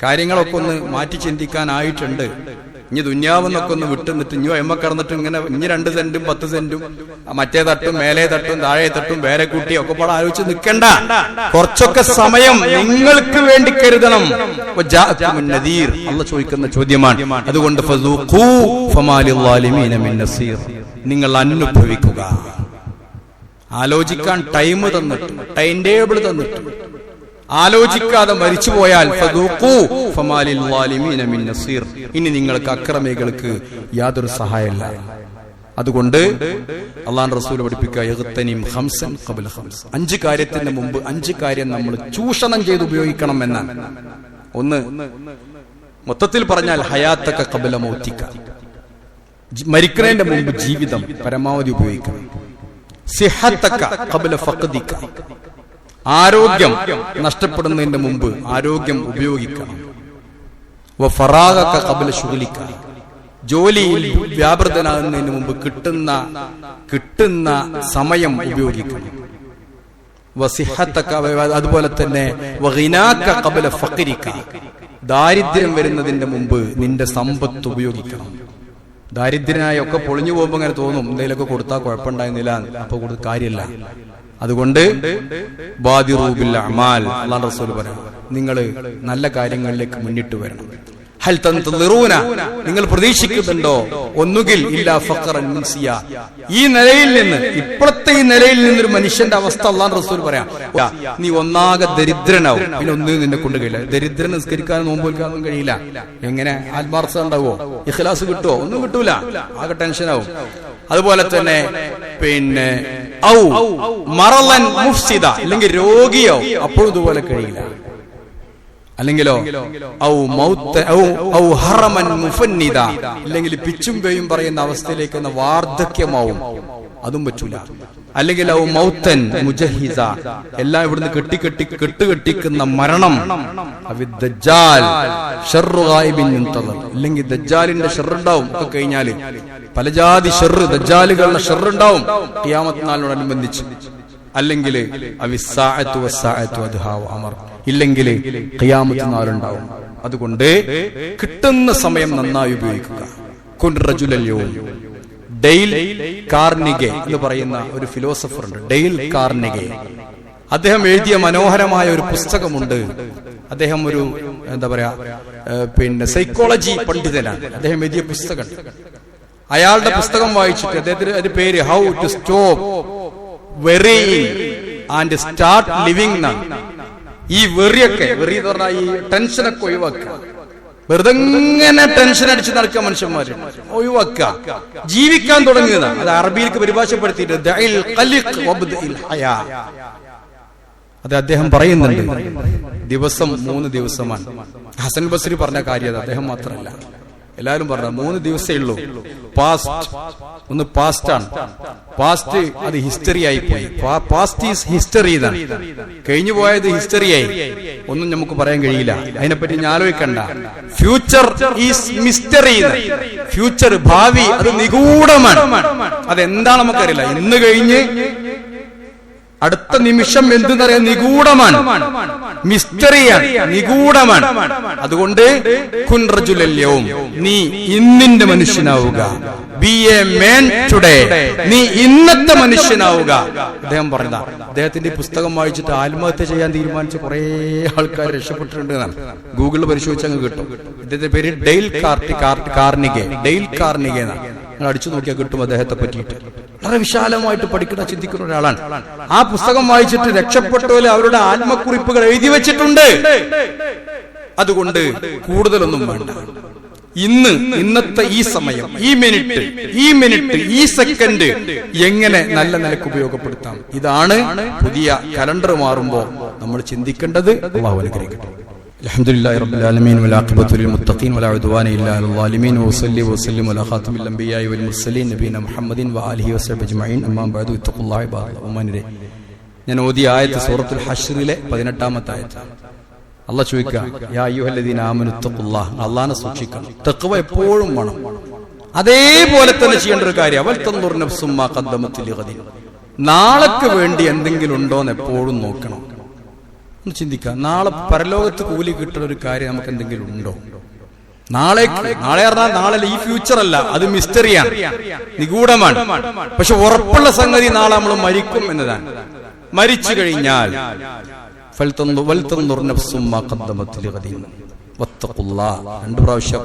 കാര്യങ്ങളൊക്കെ ഒന്ന് മാറ്റി ചിന്തിക്കാനായിട്ടുണ്ട്. ഇനി ദുന്യാവെന്നൊക്കെ ഒന്ന് വിട്ടുനിന്നിട്ട് ഇനി എമ്മക്കടന്നിട്ട് ഇങ്ങനെ ഇനി 2 സെന്റും 10 സെന്റും മറ്റേ തട്ടും മേലേ തട്ടും താഴെ തട്ടും വേറെ കൂട്ടി ഒക്കെ പാടെ ആലോചിച്ച് നിൽക്കണ്ട. കുറച്ചൊക്കെ സമയം നിങ്ങൾക്ക് വേണ്ടി കരുതണം. അള്ളാഹ് ചോദിക്കുന്ന ചോദ്യമാണ്. അതുകൊണ്ട് നിങ്ങൾ അനുഭവിക്കുക. ആലോചിക്കാൻ ടൈം തന്നിട്ട്, ടൈം ടേബിൾ തന്നിട്ട് ആലോചിക്കാതെ മരിച്ചുപോയാൽ ഇനി നിങ്ങൾക്ക് അക്രമികൾക്ക് യാതൊരു സഹായമല്ല. അതുകൊണ്ട് അള്ളാഹു റസൂൽ പഠിപ്പിക്കുക, 5 കാര്യത്തിന് മുമ്പ് 5 കാര്യം നമ്മൾ ചൂഷണം ചെയ്ത് ഉപയോഗിക്കണം എന്നാണ്. ഒന്ന്, മൊത്തത്തിൽ പറഞ്ഞാൽ ഹയാത്തക ഖബല മൗതിക, മരിക്കുന്നതിന്റെ മുമ്പ് ജീവിതം പരമാവധി ഉപയോഗിക്കണം. സിഹത്തക ഖബല ഫഖദിക, ആരോഗ്യം നഷ്ടപ്പെടുന്നതിന്റെ മുമ്പ് ആരോഗ്യം ഉപയോഗിക്കണം. വഫറാഗക ഖബല ശുഗ്ലിക, ജോലിയിൽ വ്യാപൃതനാകുന്നതിന് മുമ്പ് കിട്ടുന്ന സമയം ഉപയോഗിക്കണം. വസിഹത്തക, അതുപോലെ തന്നെ വഗിനാക ഖബല ഫഖരിക, ദാരിദ്ര്യം വരുന്നതിന്റെ മുമ്പ് നിന്റെ സമ്പത്ത് ഉപയോഗിക്കണം. ദാരിദ്ര്യനായി ഒക്കെ പൊളിഞ്ഞു പോകുമ്പോൾ അങ്ങനെ തോന്നും, എന്തെങ്കിലുമൊക്കെ കൊടുത്താൽ കുഴപ്പമുണ്ടായിരുന്നില്ല, അപ്പൊ കൊടുത്ത കാര്യമില്ല. അതുകൊണ്ട് ബാദിറൂ ബിൽ അഅമാൽ, അല്ലാഹു റസൂൽ പറഞ്ഞു, നിങ്ങൾ നല്ല കാര്യങ്ങളിലേക്ക് മുന്നിട്ട് വരണം. ഹൽ തൻതളിറൂന, നിങ്ങൾ പ്രതീക്ഷിക്കുന്നുണ്ടോ? ഒന്നുകിൽ ഇല്ലാ ഫഖറൻ മുൻസിയ, ഈ നിലയിൽ നിന്ന്, ഇപ്പോഴത്തെ ഈ നിലയിൽ നിന്നൊരു മനുഷ്യന്റെ അവസ്ഥ അല്ലാഹു റസൂൽ പറയാം, നീ ഒന്നാകെ ദരിദ്രനാവും, പിന്നെ ഒന്നും നിന്നെ കൊണ്ട് കഴിയില്ല. ദരിദ്രൻ നിസ്കരിക്കാനും നോമ്പ് വെക്കാനും കഴിയില്ല. എങ്ങനെ ആത്മാർത്ഥത ഉണ്ടാവോ? ഇഖ്ലാസ് കിട്ടുവോ? ഒന്നും കിട്ടൂല, ആകെ ടെൻഷനാവും. അതുപോലെ തന്നെ പിന്നെ ഔ മറലൻ മുഫ്സിദ, അല്ലെങ്കിൽ രോഗിയോ, അപ്പോഴും ഇതുപോലെ കഴിയില്ല. അല്ലെങ്കിലോ ഔ ഹറമൻ മുഫന്നിദ, ഇല്ലെങ്കിൽ പിച്ചും പേയും പറയുന്ന അവസ്ഥയിലേക്ക് വാർദ്ധക്യമാവും, അതും പറ്റൂല. അല്ലെങ്കിൽ ഔ മൗത്തൻ മുജഹിസ, എല്ലാം ഇവിടുന്ന് കെട്ടുകെട്ടിക്കുന്ന മരണം. ഇല്ലെങ്കിൽ ദജ്ജാലിന്റെ ഷർറുണ്ടാവും. ഒക്കെ കഴിഞ്ഞാല് പല ജാതി ഷർറ്, ദജ്ജാലുകളുടെ ഷർറുണ്ടാവും ഖിയാമത്ത് നാളിനോടനുബന്ധിച്ച്. അല്ലെങ്കിൽ ഇല്ലെങ്കിൽ ഖിയാമത്ത് നാളുണ്ടാവും. അതുകൊണ്ട് കിട്ടുന്ന സമയം നന്നായി ഉപയോഗിക്കുക. ഡെയിൽ കാർണിഗെ എന്ന് പറയുന്ന ഒരു ഫിലോസഫർ ഉണ്ട്, ഡെയിൽ കാർണിഗെ. അദ്ദേഹം എഴുതിയ മനോഹരമായ ഒരു പുസ്തകമുണ്ട്. അദ്ദേഹം ഒരു എന്താ പറയാ പിന്നെ സൈക്കോളജി പണ്ഡിതനാണ്. അദ്ദേഹം എഴുതിയ പുസ്തകം, അയാളുടെ പുസ്തകം വായിച്ചിട്ട് അദ്ദേഹത്തിന്റെ പേര് how to stop worrying and start living എന്നാണ്. ഈ വെറി എന്ന് പറഞ്ഞാൽ ഈ ടെൻഷനൊക്കെ ഒഴിവാക്കുക. വെറുതെ ഇങ്ങനെ ടെൻഷൻ അടിച്ച് നടക്കുക മനുഷ്യന്മാര്, ഒഴിവാക്കുക, ജീവിക്കാൻ തുടങ്ങുന്നതാണ്. അത് അറബിയിലേക്ക് പരിഭാഷപ്പെടുത്തിയിട്ട് അത് അദ്ദേഹം പറയുന്നുണ്ട്. ദിവസം 3 ദിവസമാണ്. ഹസൻ ബസ്രി പറഞ്ഞ കാര്യം അദ്ദേഹം മാത്രമല്ല, എല്ലാവരും പറഞ്ഞ 3 ദിവസമേ ഉള്ളൂ. പാസ്റ്റ് ഒന്ന് പാസ്റ്റാണ്. പാസ്റ്റ് അത് ഹിസ്റ്ററി ആയി പോയി. പാസ്റ്റ് ഈസ് ഹിസ്റ്ററി എന്നാണ്. കഴിഞ്ഞു പോയത് ഹിസ്റ്ററിയായി, ഒന്നും നമുക്ക് പറയാൻ കഴിയില്ല. അതിനെപ്പറ്റി ഞാൻ ആലോചിക്കണ്ട. Future is mystery. ഫ്യൂച്ചർ, ഭാവി, അത് നിഗൂഢമാണ്. അതെന്താണ് നമുക്കറിയില്ല. ഇന്ന് കഴിഞ്ഞ് അടുത്ത നിമിഷം എന്തെന്നറിയാൻ നിഗൂഢമാണ്, മിസ്റ്ററിയാണ്, നിഗൂഢമാണ്. അതുകൊണ്ട് കുൻറജുലല്യവും, നീ ഇന്നിന്റെ മനുഷ്യനാവുക. ബി എ മാൻ ടുഡേ, നീ ഇന്നത്തെ മനുഷ്യനാവുക. അദ്ദേഹം പറഞ്ഞ, അദ്ദേഹത്തിന്റെ പുസ്തകം വായിച്ചിട്ട് ആത്മഹത്യ ചെയ്യാൻ തീരുമാനിച്ച കുറെ ആൾക്കാർ രക്ഷപ്പെട്ടിട്ടുണ്ട് എന്നാണ്. ഗൂഗിളിൽ പരിശോധിച്ച് അങ്ങ് കിട്ടും. ഇദ്ദേഹത്തിന്റെ പേര് ഡെയിൽ കാർണിഗെ, ഡെയിൽ കാർണിഗെ എന്നാണ്. നിങ്ങൾ അടിച്ചു നോക്കിയാൽ കിട്ടും അദ്ദേഹത്തെ പറ്റിയിട്ട്. വളരെ വിശാലമായിട്ട് പഠിക്കുന്ന, ചിന്തിക്കുന്ന ഒരാളാണ്. ആ പുസ്തകം വായിച്ചിട്ട് രക്ഷപ്പെട്ട പോലെ അവരുടെ ആത്മക്കുറിപ്പുകൾ എഴുതി വെച്ചിട്ടുണ്ട്. അതുകൊണ്ട് കൂടുതലൊന്നും വേണ്ട. ഇന്നത്തെ ഈ സമയം, ഈ മിനിറ്റ്, ഈ സെക്കൻഡ് എങ്ങനെ നല്ല നിലക്ക് ഉപയോഗപ്പെടുത്താം, ഇതാണ് പുതിയ കലണ്ടർ മാറുമ്പോൾ നമ്മൾ ചിന്തിക്കേണ്ടത്. അല്ലാഹു അനുഗ്രഹിക്കട്ടെ. അൽഹംദുലില്ലാഹി റബ്ബിൽ ആലമീൻ വൽ ആഖിബത്തു ലിൽ മുത്തഖീൻ വലാ ഉദ്വാന ഇല്ലാ അലൽ ളാലിമീൻ വസല്ലി വസല്ലിം അലാ ഖാതിമിൽ അംബിയാഇ വൽ മുർസലീൻ നബീന മുഹമ്മദിൻ വആലിഹി വസഹ്ബിഹി അജ്മഈൻ. അമ്മാ ബഅദു ഇത്തഖുല്ലാഹി ബഅദ. ഞാൻ ഓതിയ ആയത്ത് സൂറത്തുൽ ഹശ്റിലെ 18ാമത്തെ ആയത്താണ്. അല്ലാഹ് ചോദിക്കുക, യാ അയ്യുഹല്ലദീന ആമനു തഖുല്ലാഹ്, അല്ലാഹനെ സൂക്ഷിക്കണം. തഖ്വ എപ്പോഴും വേണം. അതേപോലെ തന്നെ ചെയ്യേണ്ട ഒരു കാര്യം, അവൽ തൻദുർ നഫ്സും മാ ഖദ്ദമത് ലിഗദിൻ, നാളേക്ക് വേണ്ടി എന്തെങ്കിലും ഉണ്ടോന്ന് എപ്പോഴും നോക്കണം. ഒന്ന് ചിന്തിക്കാം, നാളെ പരലോകത്ത് കൂലി കിട്ടുന്ന ഒരു കാര്യം നമുക്ക് എന്തെങ്കിലും ഉണ്ടോ? നാളെ പറഞ്ഞാൽ നാളെ ഈ ഫ്യൂച്ചർ അല്ല, അത് മിസ്റ്ററിയാണ്, നിഗൂഢമാണ്. പക്ഷെ ഉറപ്പുള്ള സംഗതി നാളെ നമ്മൾ മരിക്കും എന്നതാണ്. മരിച്ചു കഴിഞ്ഞാൽ രണ്ടു പ്രാവശ്യം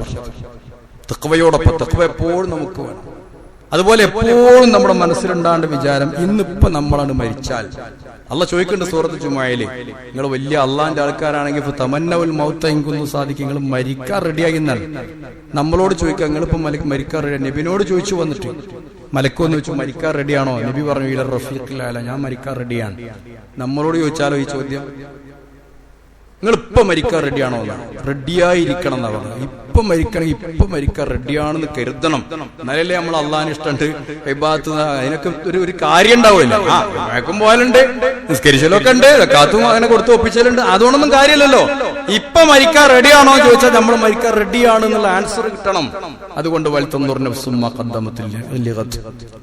തഖ്വയോടൊപ്പം തഖ്വ എപ്പോഴും നമുക്ക് വേണം. അതുപോലെ എപ്പോഴും നമ്മുടെ മനസ്സിലുണ്ടാണ്ട് വിചാരം, ഇന്നിപ്പോ നമ്മളാണ് മരിച്ചാൽ, അള്ളാഹ് ചോദിക്കുന്നുണ്ട് സൂറത്ത് ജുമുഅയിൽ, നിങ്ങൾ വലിയ അള്ളാന്റെ ആൾക്കാരാണെങ്കിൽ തമന്നവുൽ മൗത ഇൻ കുന്തും സാദിഖീൻ, നിങ്ങൾ മരിക്കാൻ റെഡിയാകുന്നാണ്. നമ്മളോട് ചോദിക്കുക, നിങ്ങളിപ്പോ മരിക്കാൻ റെഡിയാണ്. നബിനോട് ചോദിച്ചു വന്നിട്ട്, മലക്കോന്ന് ചോദിച്ചു മരിക്കാൻ റെഡിയാണോ? നബി പറഞ്ഞു, ഇല റഫീഖിൽ അഅല, ഞാൻ മരിക്കാൻ റെഡിയാണ്. നമ്മളോട് ചോദിച്ചാലോ ഈ ചോദ്യം, നിങ്ങൾ ഇപ്പൊ മരിക്കാൻ റെഡിയാണോ എന്നാണ്. റെഡിയായിരിക്കണം എന്നാ പറഞ്ഞത്. ഇപ്പൊ മരിക്കാൻ റെഡിയാണെന്ന് കരുതണം. എന്നാലല്ലേ നമ്മൾ അള്ളാഹിന് ഇഷ്ടമുണ്ട് ഇബാദത്ത്, അതിനൊക്കെ ഒരു കാര്യം ഉണ്ടാവില്ല. മയക്കം പോയാലുണ്ട്, നിസ്കരിച്ചലൊക്കെ ഉണ്ട്, കാത്തും അങ്ങനെ കൊടുത്ത് ഒപ്പിച്ചലുണ്ട്, അതുകൊണ്ടൊന്നും കാര്യമില്ലല്ലോ. ഇപ്പൊ മരിക്കാൻ റെഡിയാണോ എന്ന് ചോദിച്ചാൽ നമ്മൾ മരിക്കാൻ റെഡിയാണ് എന്നുള്ള ആൻസർ കിട്ടണം. അതുകൊണ്ട്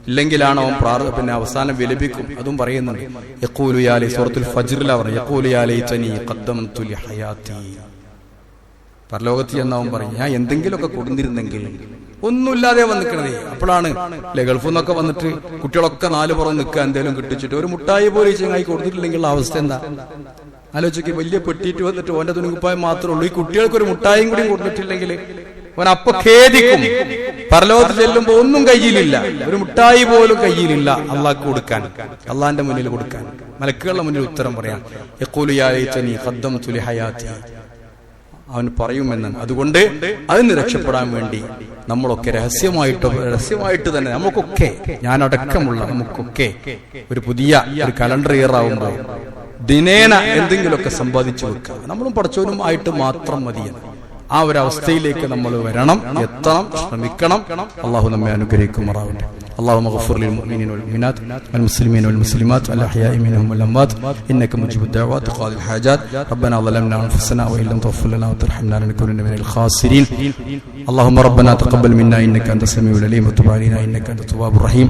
ഇല്ലെങ്കിലാണ് അവൻ പിന്നെ അവസാനം വിലപിക്കും. അതും പറയുന്നുണ്ട്, യഖൂലു യാ ലൈ, സൂറത്തുൽ ഫജ്റിലാ പറഞ്ഞു, യഖൂലു യാ ലൈതനി ഖദ്ദംതു ലി ഹയാതി. പരലോകത്ത് എന്നവൻ പറയും, ഞാൻ എന്തെങ്കിലുമൊക്കെ കൊടുത്തിരുന്നെങ്കിൽ. ഒന്നുമില്ലാതെ വന്നിക്കണതേ. അപ്പോഴാണ് ഗൾഫിൽ നിന്നൊക്കെ വന്നിട്ട് കുട്ടികളൊക്കെ നാല് പുറം നിൽക്കുക, എന്തെങ്കിലും കിട്ടിച്ചിട്ട് ഒരു മുട്ടായി പോലെ ചങ്ങായി കൊടുത്തിട്ടില്ലെങ്കിൽ അവസ്ഥ എന്താ ആലോചിക്ക്. വലിയ പെട്ടിട്ട് വന്നിട്ട് ഓന്റെ തുണിക്കുപ്പായം മാത്രമേ ഉള്ളൂ, ഈ കുട്ടികൾക്ക് ഒരു മുട്ടായും കൂടി കൊടുത്തിട്ടില്ലെങ്കിൽ അവൻ അപ്പൊ ഖേദിക്കും. പരലോകത്ത് ചെല്ലുമ്പോ ഒന്നും കയ്യിലില്ല, ഒരു മുട്ടായി പോലും കയ്യിലില്ല അള്ളാഹ്ക്ക് കൊടുക്കാൻ, അള്ളാന്റെ മുന്നിൽ കൊടുക്കാൻ, മലക്കുകളുടെ മുന്നിൽ ഉത്തരം പറയാൻ. യഖൂലു യാ ലൈതനി ഖദ്ദംതു ലി ഹയാതി, അവൻ പറയുമെന്നാണ്. അതുകൊണ്ട് അതിന് രക്ഷപ്പെടാൻ വേണ്ടി നമ്മളൊക്കെ രഹസ്യമായിട്ട് തന്നെ നമുക്കൊക്കെ, ഞാനടക്കമുള്ള നമുക്കൊക്കെ ഒരു പുതിയ ഒരു കലണ്ടർ ഇയർ ആവുമ്പോൾ ദിനേന എന്തെങ്കിലുമൊക്കെ സമ്പാദിച്ചു വെക്കുക. നമ്മളും പഠിച്ചവനും ആയിട്ട് മാത്രം മതിയാണ്. ആ ഒരു അവസ്ഥയിലേക്ക് നമ്മൾ വരണം, എത്തണം, ശ്രമിക്കണം. അള്ളാഹു നമ്മെ അനുഗ്രഹിക്കുമാറാവട്ടെ. اللهم اغفر للمؤمنين والمؤمنات والمسلمين والمسلمات الأحياء منهم والأموات إنك مجيب الدعوات وقاضي الحاجات. ربنا ظلمنا أنفسنا وإن لم تغفر لنا وترحمنا لنكونن من الخاسرين. اللهم ربنا تقبل منا إنك أنت السميع العليم وتب علينا إنك أنت التواب الرحيم.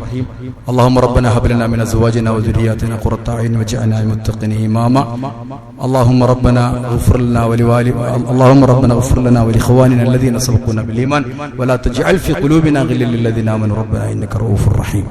اللهم ربنا هب لنا من أزواجنا وذرياتنا قرة أعين واجعلنا للمتقين إماما. اللهم ربنا اغفر لنا ولإخواننا الذين سبقونا بالإيمان ولا تجعل في قلوبنا غلا للذين آمنوا ربنا إنك رؤوف رحيم.